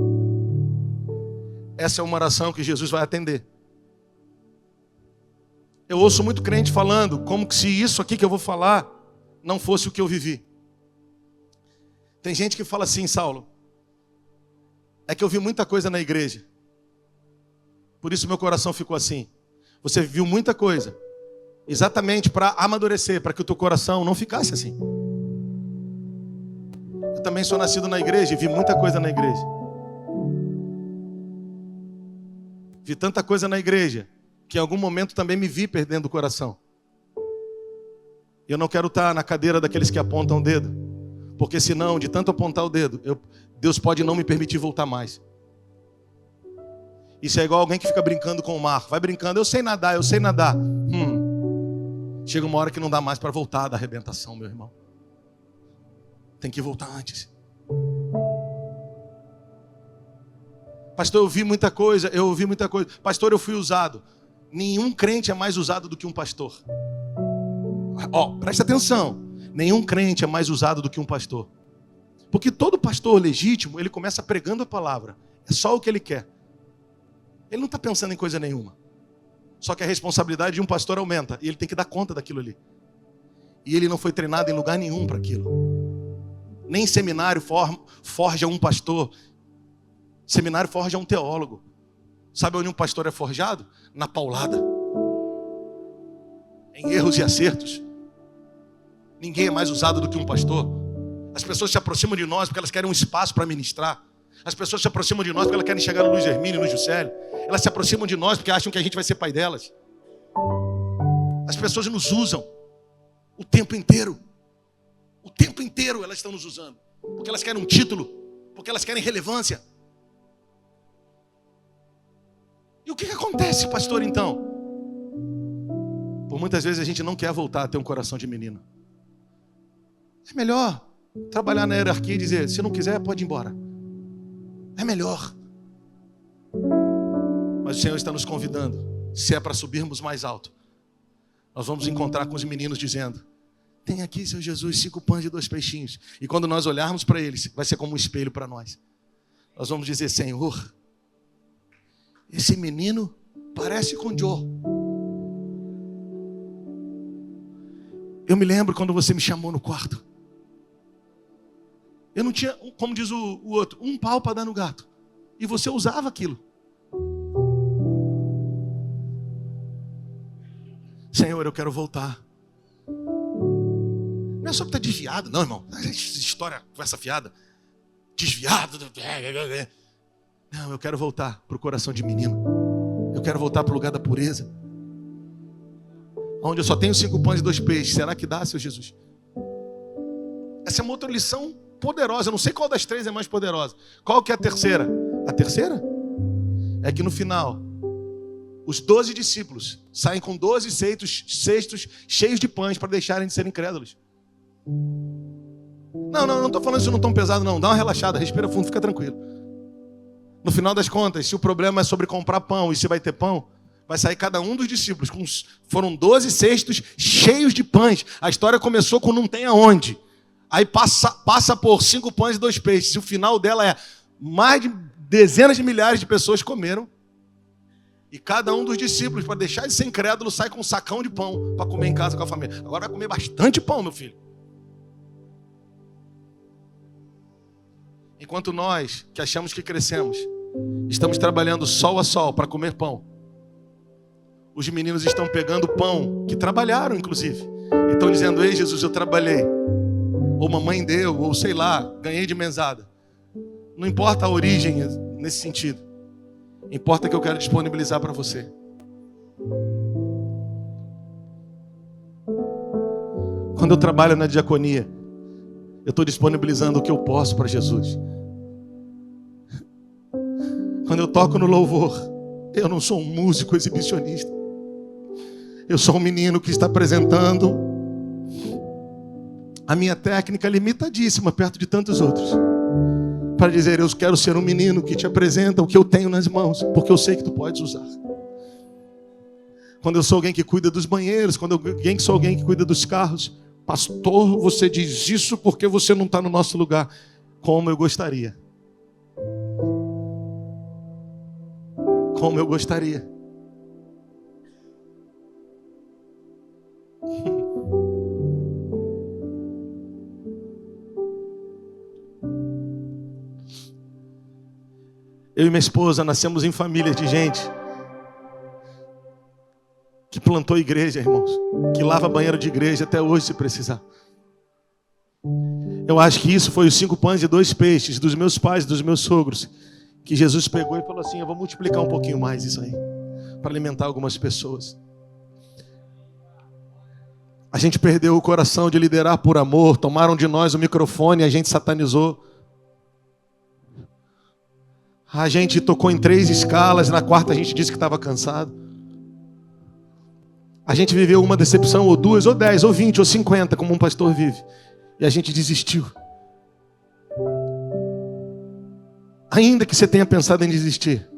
Essa é uma oração que Jesus vai atender. Eu ouço muito crente falando como que se isso aqui que eu vou falar não fosse o que eu vivi. Tem gente que fala assim, Saulo, é que eu vi muita coisa na igreja. Por isso meu coração ficou assim. Você viu muita coisa. Exatamente para amadurecer, para que o teu coração não ficasse assim. Eu também sou nascido na igreja e vi muita coisa na igreja. Vi tanta coisa na igreja que em algum momento também me vi perdendo o coração. Eu não quero estar na cadeira daqueles que apontam o dedo, porque senão, de tanto apontar o dedo, Deus pode não me permitir voltar mais. Isso é igual alguém que fica brincando com o mar. Vai brincando, eu sei nadar. Chega uma hora que não dá mais para voltar da arrebentação, meu irmão. tem que voltar antes. Pastor, eu ouvi muita coisa. Pastor, eu fui usado. Nenhum crente é mais usado do que um pastor. Presta atenção. Nenhum crente é mais usado do que um pastor. Porque todo pastor legítimo, ele começa pregando a palavra. É só o que ele quer. Ele não está pensando em coisa nenhuma. Só que a responsabilidade de um pastor aumenta. E ele tem que dar conta daquilo ali. E ele não foi treinado em lugar nenhum para aquilo. Nem seminário forja um pastor. Seminário forja um teólogo. Sabe onde um pastor é forjado? Na paulada. Em erros e acertos. Ninguém é mais usado do que um pastor. As pessoas se aproximam de nós porque elas querem um espaço para ministrar. As pessoas se aproximam de nós porque elas querem chegar no Luiz Hermínio e no Juscelio. Elas se aproximam de nós porque acham que a gente vai ser pai delas. As pessoas nos usam o tempo inteiro. O tempo inteiro elas estão nos usando. Porque elas querem um título. Porque elas querem relevância. E o que acontece, pastor, então? Por muitas vezes a gente não quer voltar a ter um coração de menino. É melhor trabalhar na hierarquia e dizer, se não quiser, pode ir embora. É melhor. Mas o Senhor está nos convidando. Se é para subirmos mais alto, nós vamos encontrar com os meninos dizendo, tem aqui, Senhor Jesus, 5 pães e 2 peixinhos. E quando nós olharmos para eles, vai ser como um espelho para nós. Nós vamos dizer, Senhor, esse menino parece com Joe. Eu me lembro quando você me chamou no quarto. Eu não tinha, como diz o outro, um pau para dar no gato. E você usava aquilo. Senhor, eu quero voltar. Não é só que está desviado, não, irmão. História, conversa fiada. Desviado. Não, eu quero voltar para o coração de menino. Eu quero voltar para o lugar da pureza. Onde eu só tenho 5 pães e 2 peixes. Será que dá, Senhor Jesus? Essa é uma outra lição poderosa. Eu não sei qual das 3 é mais poderosa. Qual que é a terceira? A terceira é que no final, os 12 discípulos saem com 12 cestos cheios de pães para deixarem de ser incrédulos. Não estou falando isso não tão pesado, não. Dá uma relaxada, respira fundo, fica tranquilo. No final das contas, se o problema é sobre comprar pão e se vai ter pão, vai sair cada um dos discípulos. Foram 12 cestos cheios de pães. A história começou com não tem aonde. Aí passa por 5 pães e 2 peixes. E o final dela é mais de dezenas de milhares de pessoas comeram. E cada um dos discípulos, para deixar de ser incrédulo, sai com um sacão de pão para comer em casa com a família. Agora vai comer bastante pão, meu filho. Enquanto nós, que achamos que crescemos, estamos trabalhando sol a sol para comer pão, os meninos estão pegando pão, que trabalharam inclusive, e estão dizendo, ei Jesus, eu trabalhei, ou mamãe deu, ou sei lá, ganhei de mesada. Não importa a origem nesse sentido, importa que eu quero disponibilizar para você. Quando eu trabalho na diaconia, eu estou disponibilizando o que eu posso para Jesus. Quando eu toco no louvor, eu não sou um músico exibicionista. Eu sou um menino que está apresentando a minha técnica limitadíssima perto de tantos outros. Para dizer, eu quero ser um menino que te apresenta o que eu tenho nas mãos, porque eu sei que tu podes usar. Quando eu sou alguém que cuida dos banheiros, quando eu sou alguém que cuida dos carros, pastor, você diz isso porque você não está no nosso lugar. Como eu gostaria. Como eu gostaria. Eu e minha esposa nascemos em famílias de gente que plantou igreja, irmãos, que lava banheiro de igreja até hoje se precisar. Eu acho que isso foi os 5 pães e 2 peixes dos meus pais, dos meus sogros, que Jesus pegou e falou assim, eu vou multiplicar um pouquinho mais isso aí, para alimentar algumas pessoas. A gente perdeu o coração de liderar por amor, tomaram de nós o microfone e a gente satanizou. A gente tocou em 3 escalas, na 4ª a gente disse que estava cansado. A gente viveu uma decepção, ou 2, ou 10, ou 20, ou 50, como um pastor vive. E a gente desistiu. Ainda que você tenha pensado em desistir,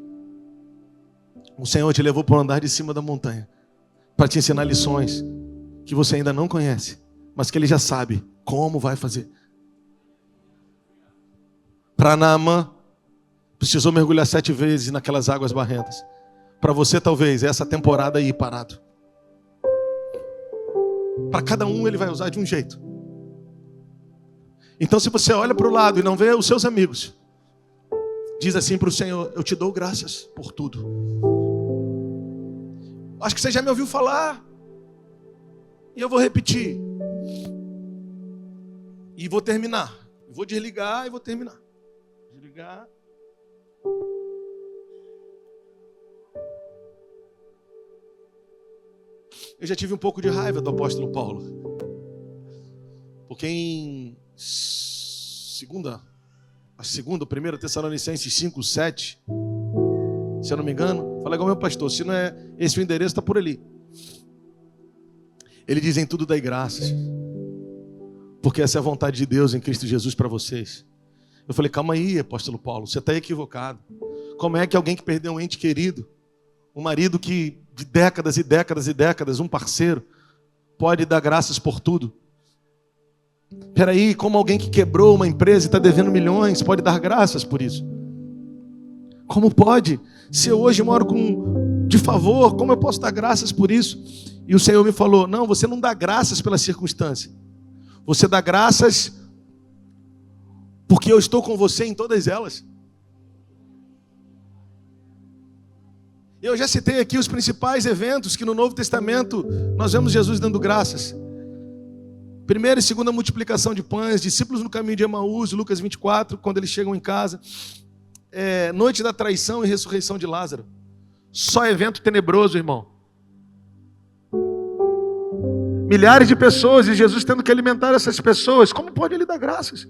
o Senhor te levou para o andar de cima da montanha, para te ensinar lições que você ainda não conhece, mas que Ele já sabe como vai fazer. Para Naamã, precisou mergulhar 7 vezes naquelas águas barrentas. Para você, talvez, essa temporada aí parado. Para cada um, Ele vai usar de um jeito. Então, se você olha para o lado e não vê os seus amigos, diz assim para o Senhor: eu te dou graças por tudo. Acho que você já me ouviu falar. E eu vou repetir. E vou terminar. Vou desligar e vou terminar. Desligar. Eu já tive um pouco de raiva do apóstolo Paulo. Porque em 1 Tessalonicenses 5:7, se eu não me engano, fala igual meu pastor, se não é esse o endereço, está por ali. Ele diz: em tudo dai graças, porque essa é a vontade de Deus em Cristo Jesus para vocês. Eu falei: calma aí, apóstolo Paulo, você está equivocado. Como é que alguém que perdeu um ente querido, um marido que de décadas e décadas e décadas, um parceiro, pode dar graças por tudo? Peraí, como alguém que quebrou uma empresa e está devendo milhões pode dar graças por isso? Como pode? Se eu hoje moro de favor, como eu posso dar graças por isso? E o Senhor me falou: não, você não dá graças pela circunstância. Você dá graças porque eu estou com você em todas elas. Eu já citei aqui os principais eventos que no Novo Testamento nós vemos Jesus dando graças. Primeira e segunda multiplicação de pães, discípulos no caminho de Emaús, Lucas 24, quando eles chegam em casa. Noite da traição e ressurreição de Lázaro. Só evento tenebroso, irmão. Milhares de pessoas e Jesus tendo que alimentar essas pessoas. Como pode Ele dar graças?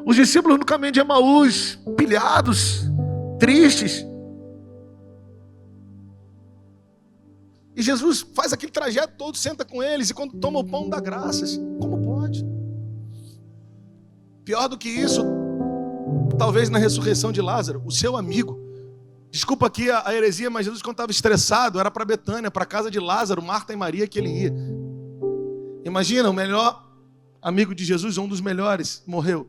Os discípulos no caminho de Emaús, pilhados, tristes. E Jesus faz aquele trajeto todo, senta com eles, e quando toma o pão, dá graças. Como pode? Pior do que isso, talvez na ressurreição de Lázaro, o seu amigo. Desculpa aqui a heresia, mas Jesus, quando estava estressado, era para Betânia, para a casa de Lázaro, Marta e Maria, que ele ia. Imagina, o melhor amigo de Jesus, um dos melhores, morreu.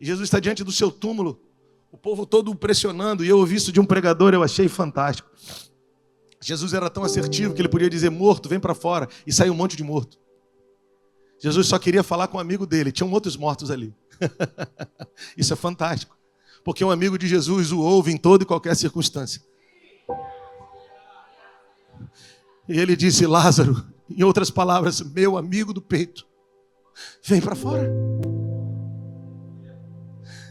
E Jesus está diante do seu túmulo, o povo todo o pressionando, e eu ouvi isso de um pregador, eu achei fantástico. Jesus era tão assertivo que ele podia dizer: morto, vem para fora, e saiu um monte de morto. Jesus só queria falar com um amigo dele, tinham outros mortos ali. Isso é fantástico, porque um amigo de Jesus o ouve em toda e qualquer circunstância. E ele disse: Lázaro, em outras palavras, meu amigo do peito, vem para fora.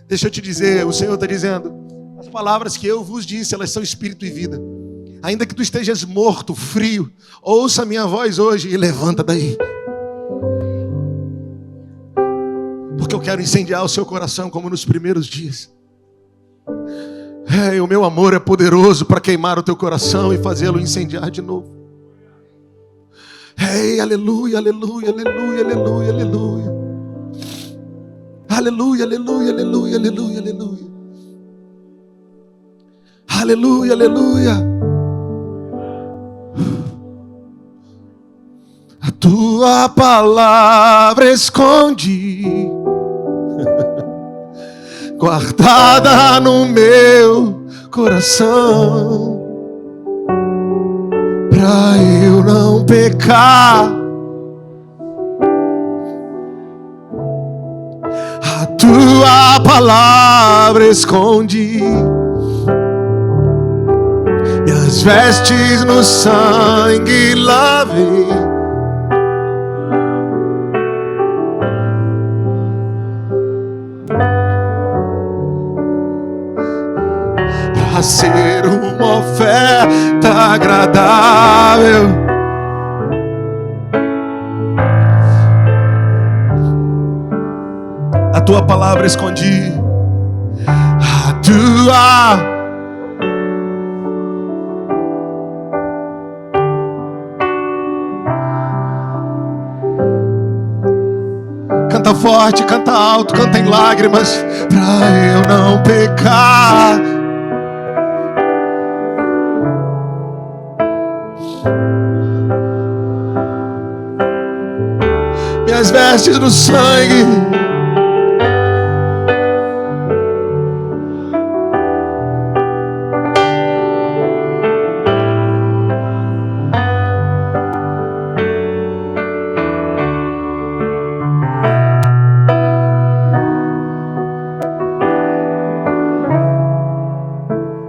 Deixa eu te dizer, o Senhor está dizendo: as palavras que eu vos disse, elas são espírito e vida. Ainda que tu estejas morto, frio, ouça a minha voz hoje e levanta daí. Porque eu quero incendiar o seu coração como nos primeiros dias. O meu amor é poderoso para queimar o teu coração e fazê-lo incendiar de novo. Aleluia, aleluia, aleluia, aleluia, aleluia. Aleluia, aleluia, aleluia, aleluia, aleluia. Aleluia, aleluia. A tua palavra escondi, guardada no meu coração, pra eu não pecar. A tua palavra escondi, minhas vestes no sangue lavei, pra ser uma oferta agradável. A tua palavra escondi, a tua forte, canta alto, canta em lágrimas, pra eu não pecar. Minhas vestes no sangue,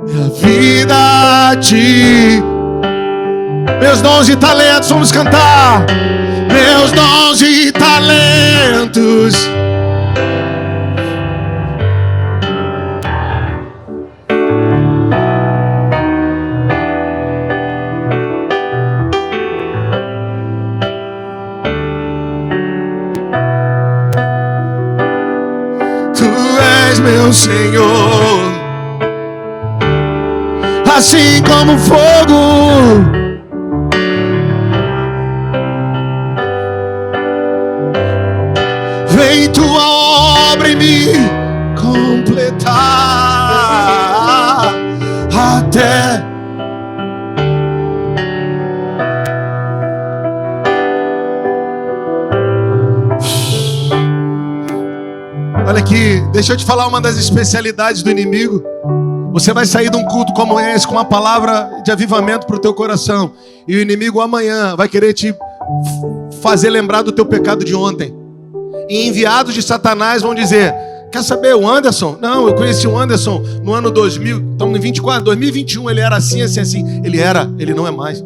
minha vida a ti. Meus dons e talentos, vamos cantar. Meus dons e talentos, Tu és meu Senhor, assim como fogo. Vem tua obra em mim completar até olha aqui, deixa eu te falar uma das especialidades do inimigo. Você vai sair de um culto como esse com uma palavra de avivamento para o teu coração, e o inimigo amanhã vai querer te fazer lembrar do teu pecado de ontem. E enviados de Satanás vão dizer: quer saber o Anderson? Não, eu conheci o Anderson no ano 2000, estamos em 24, 2021, ele era assim, assim, assim. Ele não é mais.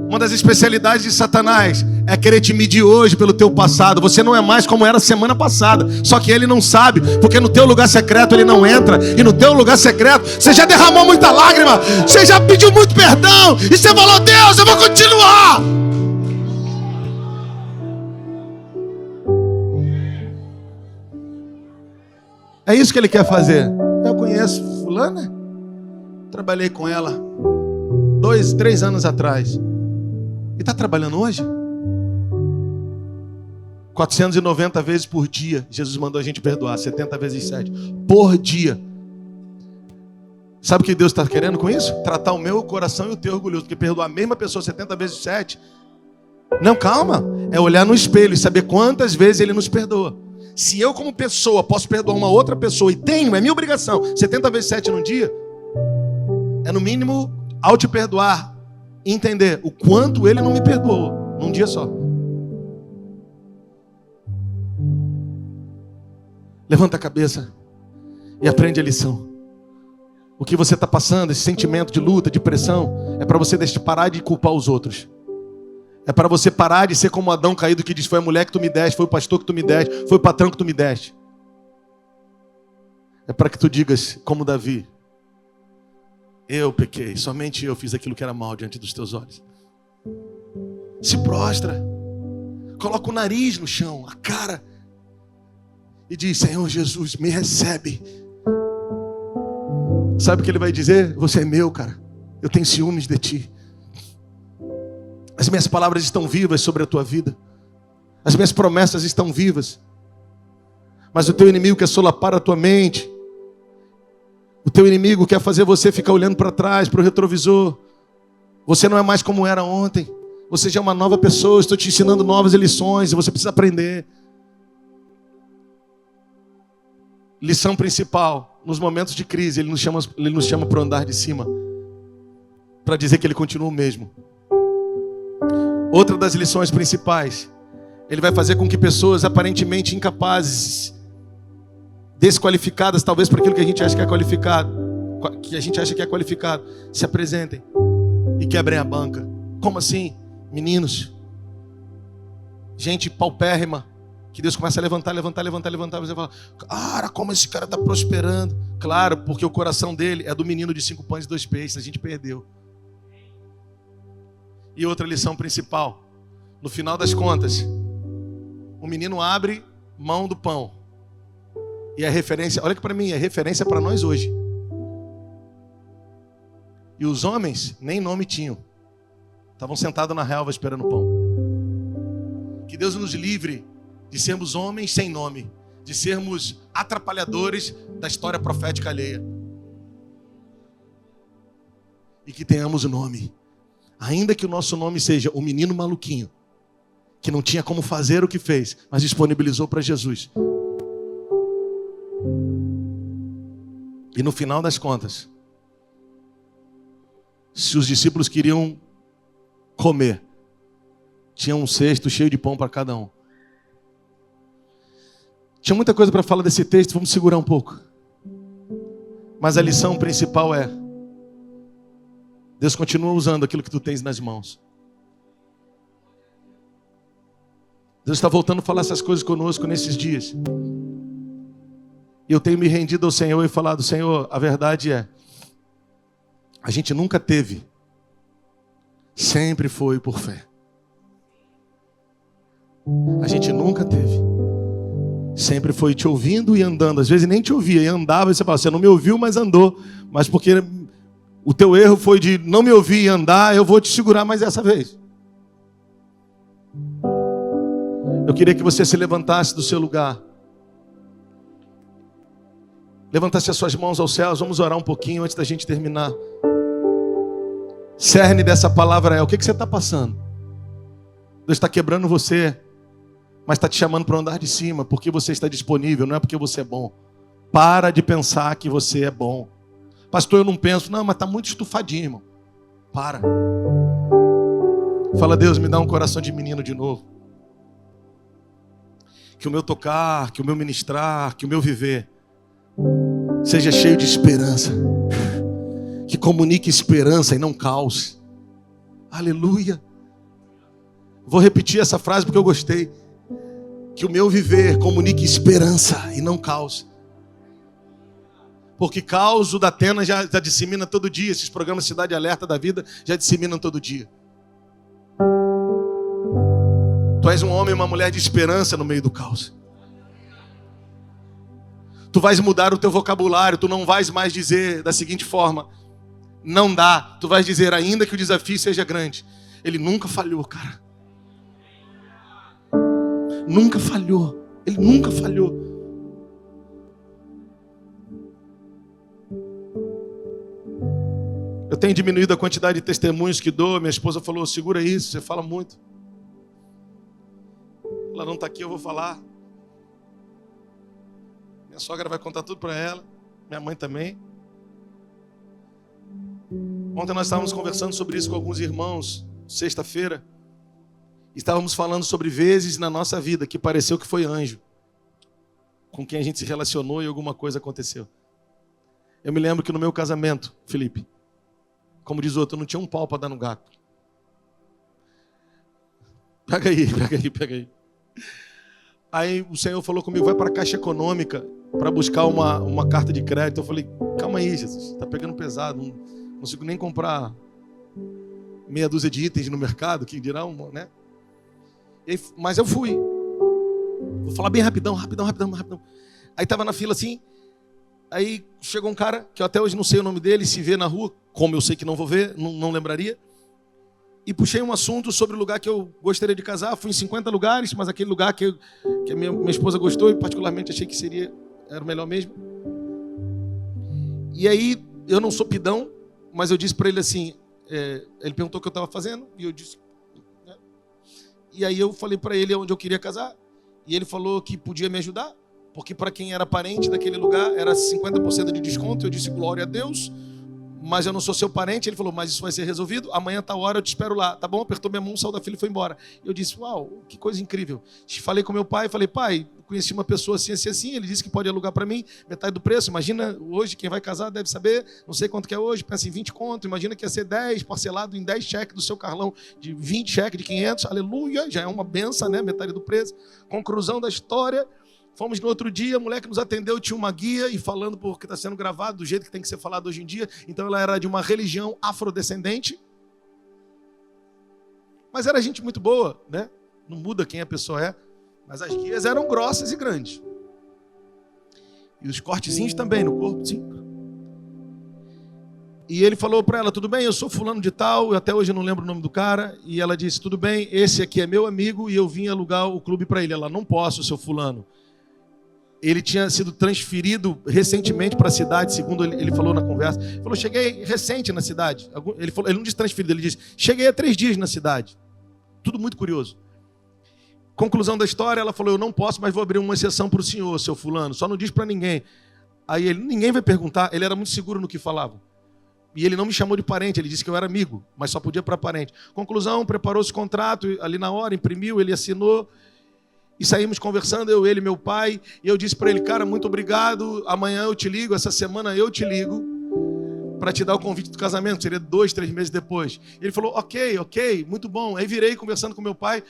Uma das especialidades de Satanás é querer te medir hoje pelo teu passado. Você não é mais como era semana passada. Só que ele não sabe, porque no teu lugar secreto ele não entra. E no teu lugar secreto você já derramou muita lágrima, você já pediu muito perdão, e você falou: Deus, eu vou continuar. É isso que ele quer fazer. Eu conheço fulana, trabalhei com ela 2, 3 anos atrás. E está trabalhando hoje? 490 vezes por dia. Jesus mandou a gente perdoar, 70 vezes 7. Por dia. Sabe o que Deus está querendo com isso? Tratar o meu coração e o teu orgulhoso. Porque perdoar a mesma pessoa 70 vezes 7. Não, calma. É olhar no espelho e saber quantas vezes Ele nos perdoa. Se eu como pessoa posso perdoar uma outra pessoa, e tenho, é minha obrigação, 70 vezes 7 num dia, é no mínimo, ao te perdoar, entender o quanto Ele não me perdoou num dia só. Levanta a cabeça e aprende a lição. O que você está passando, esse sentimento de luta, de pressão, é para você parar de culpar os outros. É para você parar de ser como Adão caído, que diz: foi a mulher que tu me deste, foi o pastor que tu me deste, foi o patrão que tu me deste. É para que tu digas, como Davi: eu pequei, somente eu fiz aquilo que era mal diante dos teus olhos. Se prostra, coloca o nariz no chão, a cara, e diz: Senhor Jesus, me recebe. Sabe o que ele vai dizer? Você é meu, cara, eu tenho ciúmes de ti. As minhas palavras estão vivas sobre a tua vida. As minhas promessas estão vivas. Mas o teu inimigo quer solapar a tua mente. O teu inimigo quer fazer você ficar olhando para trás, para o retrovisor. Você não é mais como era ontem. Você já é uma nova pessoa. Estou te ensinando novas lições e você precisa aprender. Lição principal: nos momentos de crise, Ele nos chama para o andar de cima, para dizer que Ele continua o mesmo. Outra das lições principais: Ele vai fazer com que pessoas aparentemente incapazes, desqualificadas talvez para aquilo que a gente acha que é qualificado, se apresentem e quebrem a banca. Como assim? Meninos, gente paupérrima, que Deus começa a levantar. Você fala: cara, como esse cara está prosperando? Claro, porque o coração dele é do menino de 5 pães e 2 peixes. A gente perdeu. E outra lição principal: no final das contas, o menino abre mão do pão. E a referência, olha que para mim, é referência para nós hoje. E os homens nem nome tinham. Estavam sentados na relva esperando o pão. Que Deus nos livre de sermos homens sem nome, de sermos atrapalhadores da história profética alheia. E que tenhamos o nome. Ainda que o nosso nome seja o menino maluquinho, que não tinha como fazer o que fez, mas disponibilizou para Jesus. E no final das contas, se os discípulos queriam comer, tinha um cesto cheio de pão para cada um. Tinha muita coisa para falar desse texto, vamos segurar um pouco. Mas a lição principal é: Deus continua usando aquilo que tu tens nas mãos. Deus está voltando a falar essas coisas conosco nesses dias. E eu tenho me rendido ao Senhor e falado: Senhor, a verdade é, a gente nunca teve, sempre foi por fé. A gente nunca teve, sempre foi te ouvindo e andando. Às vezes nem te ouvia e andava, e você fala: você não me ouviu, mas andou. Mas porque o teu erro foi de não me ouvir e andar, eu vou te segurar mais dessa vez. Eu queria que você se levantasse do seu lugar, levantasse as suas mãos aos céus. Vamos orar um pouquinho antes da gente terminar. Cerne dessa palavra é: o que você está passando? Deus está quebrando você, mas está te chamando para o andar de cima, porque você está disponível, não é porque você é bom. Para de pensar que você é bom. Pastor, eu não penso. Não, mas está muito estufadinho, irmão. Para. Fala: Deus, me dá um coração de menino de novo. Que o meu tocar, que o meu ministrar, que o meu viver seja cheio de esperança. Que comunique esperança e não caos. Aleluia. Vou repetir essa frase porque eu gostei. Que o meu viver comunique esperança e não caos. Porque caos o da Atena já dissemina todo dia. Esses programas Cidade Alerta da vida já disseminam todo dia. Tu és um homem e uma mulher de esperança no meio do caos. Tu vais mudar o teu vocabulário. Tu não vais mais dizer da seguinte forma: não dá. Tu vais dizer: ainda que o desafio seja grande, ele nunca falhou, cara. Nunca falhou. Ele nunca falhou. Eu tenho diminuído a quantidade de testemunhos que dou. Minha esposa falou: segura isso, você fala muito. Ela não está aqui, eu vou falar. Minha sogra vai contar tudo para ela. Minha mãe também. Ontem nós estávamos conversando sobre isso com alguns irmãos, sexta-feira. Estávamos falando sobre vezes na nossa vida que pareceu que foi anjo, com quem a gente se relacionou e alguma coisa aconteceu. Eu me lembro que no meu casamento, Felipe, como diz o outro, eu não tinha um pau para dar no gato. Pega aí. Aí o Senhor falou comigo: vai para a Caixa Econômica para buscar uma carta de crédito. Eu falei: calma aí, Jesus, está pegando pesado, não consigo nem comprar meia dúzia de itens no mercado, que dirá uma, né? Mas eu fui. Vou falar bem rapidão. Aí estava na fila assim. Aí chegou um cara, que eu até hoje não sei o nome dele, se vê na rua, como eu sei que não vou ver, não lembraria. E puxei um assunto sobre o lugar que eu gostaria de casar. Fui em 50 lugares, mas aquele lugar que a minha esposa gostou e particularmente achei que era o melhor mesmo. E aí, eu não sou pidão, mas eu disse para ele assim, ele perguntou o que eu estava fazendo, e eu disse... Né? E aí eu falei para ele onde eu queria casar, e ele falou que podia me ajudar, porque para quem era parente daquele lugar era 50% de desconto. Eu disse: glória a Deus, mas eu não sou seu parente. Ele falou: mas isso vai ser resolvido, amanhã tá hora, eu te espero lá, tá bom? Apertou minha mão, saiu da fila e foi embora. Eu disse: uau, que coisa incrível. Falei com meu pai, falei: pai, conheci uma pessoa assim, ele disse que pode alugar para mim, metade do preço. Imagina, hoje quem vai casar deve saber, não sei quanto que é hoje, pensa em 20 conto, imagina que ia ser 10, parcelado em 10 cheques do seu Carlão, de 20 cheques de 500, aleluia, já é uma benção, né? Metade do preço. Conclusão da história, fomos no outro dia, a mulher que nos atendeu tinha uma guia, e falando porque está sendo gravado do jeito que tem que ser falado hoje em dia, então ela era de uma religião afrodescendente, mas era gente muito boa, né? Não muda quem a pessoa é, mas as guias eram grossas e grandes. E os cortezinhos também no corpo, sim. E ele falou para ela, tudo bem, eu sou fulano de tal, até hoje eu não lembro o nome do cara. E ela disse, tudo bem, esse aqui é meu amigo e eu vim alugar o clube para ele. Ela, não posso, seu fulano. Ele tinha sido transferido recentemente para a cidade, segundo ele falou na conversa. Ele falou, cheguei recente na cidade. Ele não disse transferido, ele disse, cheguei há 3 dias na cidade. Tudo muito curioso. Conclusão da história, ela falou, eu não posso, mas vou abrir uma exceção para o senhor, seu fulano. Só não diz para ninguém. Aí ninguém vai perguntar, ele era muito seguro no que falava. E ele não me chamou de parente, ele disse que eu era amigo, mas só podia para parente. Conclusão, preparou-se o contrato, ali na hora, imprimiu, ele assinou. E saímos conversando, eu, ele, meu pai. E eu disse para ele, cara, muito obrigado, amanhã eu te ligo, essa semana eu te ligo, para te dar o convite do casamento, seria 2, 3 meses depois. Ele falou, ok, muito bom. Aí virei conversando com meu pai,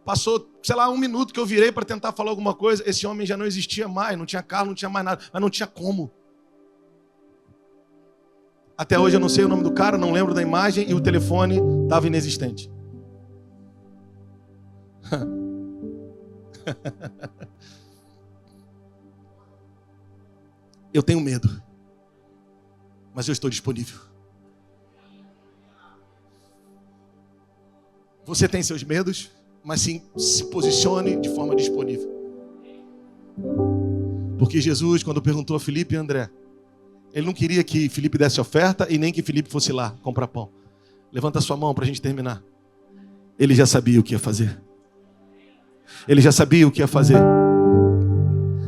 passou, 1 minuto que eu virei para tentar falar alguma coisa, esse homem já não existia mais, não tinha carro, não tinha mais nada, mas não tinha como. Até hoje eu não sei o nome do cara, não lembro da imagem e o telefone estava inexistente. Eu tenho medo, mas eu estou disponível. Você tem seus medos, mas sim, se posicione de forma disponível. Porque Jesus, quando perguntou a Filipe e André, ele não queria que Filipe desse oferta e nem que Filipe fosse lá comprar pão. Levanta sua mão para a gente terminar. Ele já sabia o que ia fazer. Ele já sabia o que ia fazer.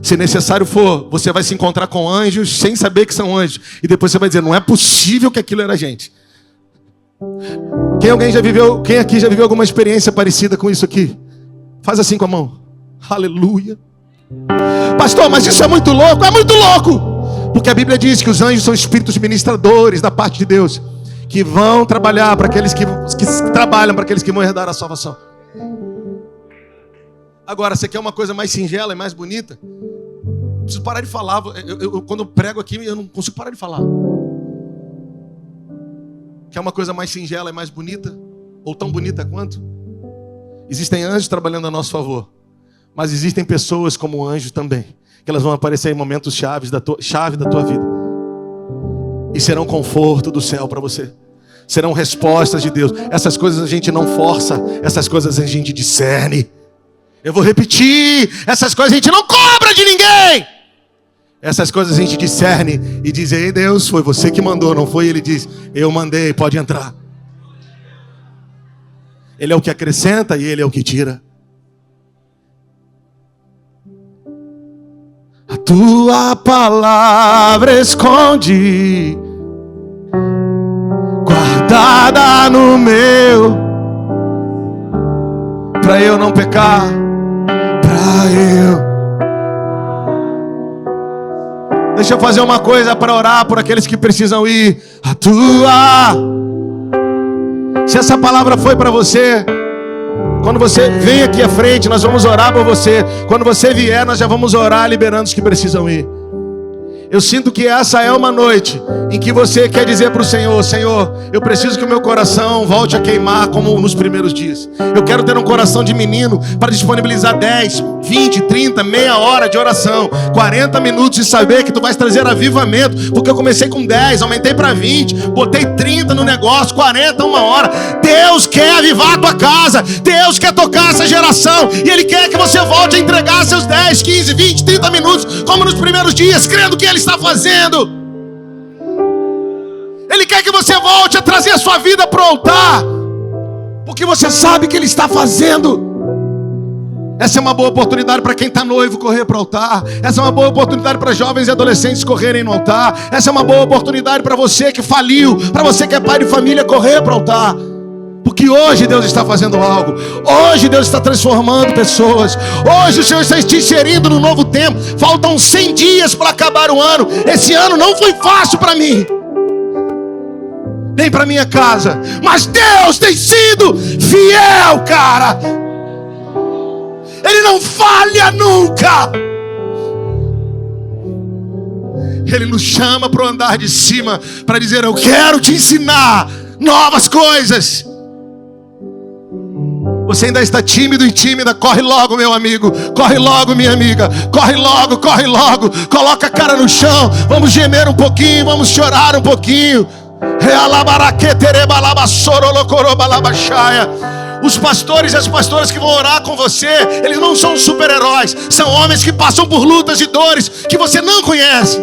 Se necessário for, você vai se encontrar com anjos sem saber que são anjos. E depois você vai dizer, não é possível que aquilo era gente. Quem aqui já viveu alguma experiência parecida com isso aqui? Faz assim com a mão. Aleluia. Pastor, mas isso é muito louco. É muito louco. Porque a Bíblia diz que os anjos são espíritos ministradores da parte de Deus, que vão trabalhar para aqueles que trabalham para aqueles que vão herdar a salvação. Agora, você quer uma coisa mais singela e mais bonita? Eu preciso parar de falar. Quando eu prego aqui, eu não consigo parar de falar. Quer uma coisa mais singela e mais bonita? Ou tão bonita quanto? Existem anjos trabalhando a nosso favor, mas existem pessoas como anjos também, que elas vão aparecer em momentos chave da tua vida. E serão conforto do céu para você. Serão respostas de Deus. Essas coisas a gente não força. Essas coisas a gente discerne. Eu vou repetir. Essas coisas a gente não cobra de ninguém. Essas coisas a gente discerne e diz, ei Deus, foi você que mandou, não foi? Ele diz, eu mandei, pode entrar. Ele é o que acrescenta e ele é o que tira. A tua palavra esconde, guardada no meu, pra eu não pecar, Deixa eu fazer uma coisa para orar por aqueles que precisam ir. Se essa palavra foi para você, quando você vem aqui à frente, nós vamos orar por você. Quando você vier, nós já vamos orar liberando os que precisam ir. Eu sinto que essa é uma noite em que você quer dizer para o Senhor, Senhor, eu preciso que o meu coração volte a queimar como nos primeiros dias. Eu quero ter um coração de menino para disponibilizar 10, 20, 30, meia hora de oração, 40 minutos e saber que tu vais trazer avivamento, porque eu comecei com 10, aumentei para 20, botei 30 no negócio, 40, 1 hora. Deus quer avivar a tua casa, Deus quer tocar essa geração e Ele quer que você volte a entregar seus 10, 15, 20, 30 minutos como nos primeiros dias, crendo que Ele está fazendo. Ele quer que você volte a trazer a sua vida para o altar, porque você sabe que Ele está fazendo. Essa é uma boa oportunidade para quem está noivo correr para o altar. Essa é uma boa oportunidade para jovens e adolescentes correrem no altar. Essa é uma boa oportunidade para você que faliu, para você que é pai de família, correr para o altar. Porque hoje Deus está fazendo algo. Hoje Deus está transformando pessoas. Hoje o Senhor está te inserindo no novo tempo. Faltam 100 dias para acabar o ano. Esse ano não foi fácil para mim, nem para minha casa. Mas Deus tem sido fiel, cara. Ele não falha nunca. Ele nos chama para o andar de cima, para dizer, eu quero te ensinar novas coisas. Você ainda está tímido e tímida, corre logo, meu amigo, corre logo, minha amiga, corre logo, coloca a cara no chão, vamos gemer um pouquinho, vamos chorar um pouquinho, Os pastores e as pastoras que vão orar com você, eles não são super-heróis, são homens que passam por lutas e dores que você não conhece,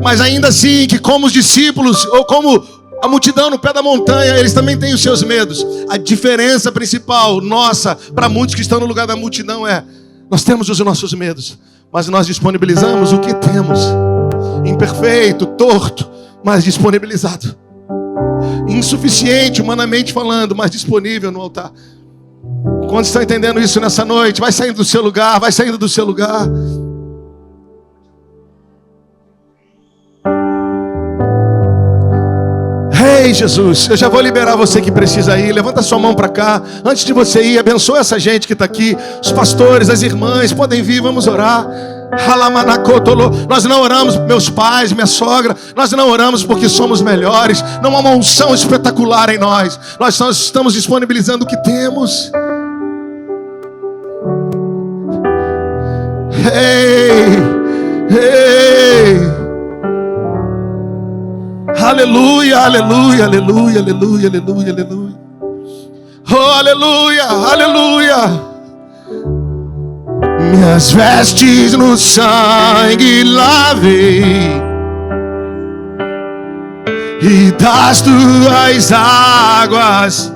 mas ainda assim, que como os discípulos, ou como a multidão no pé da montanha, eles também têm os seus medos. A diferença principal nossa, para muitos que estão no lugar da multidão, é: nós temos os nossos medos, mas nós disponibilizamos o que temos, imperfeito, torto, mas disponibilizado, insuficiente humanamente falando, mas disponível no altar. Quantos estão entendendo isso nessa noite? Vai saindo do seu lugar, vai saindo do seu lugar. Ei, Jesus, eu já vou liberar você que precisa ir. Levanta sua mão para cá. Antes de você ir, abençoa essa gente que está aqui. Os pastores, as irmãs, podem vir, vamos orar. Nós não oramos por meus pais, minha sogra. Nós não oramos porque somos melhores. Não há uma unção espetacular em nós. Nós só estamos disponibilizando o que temos. Ei, ei. Aleluia, aleluia, aleluia, aleluia, aleluia, aleluia. Oh, aleluia, aleluia. Minhas vestes no sangue lavei, e das tuas águas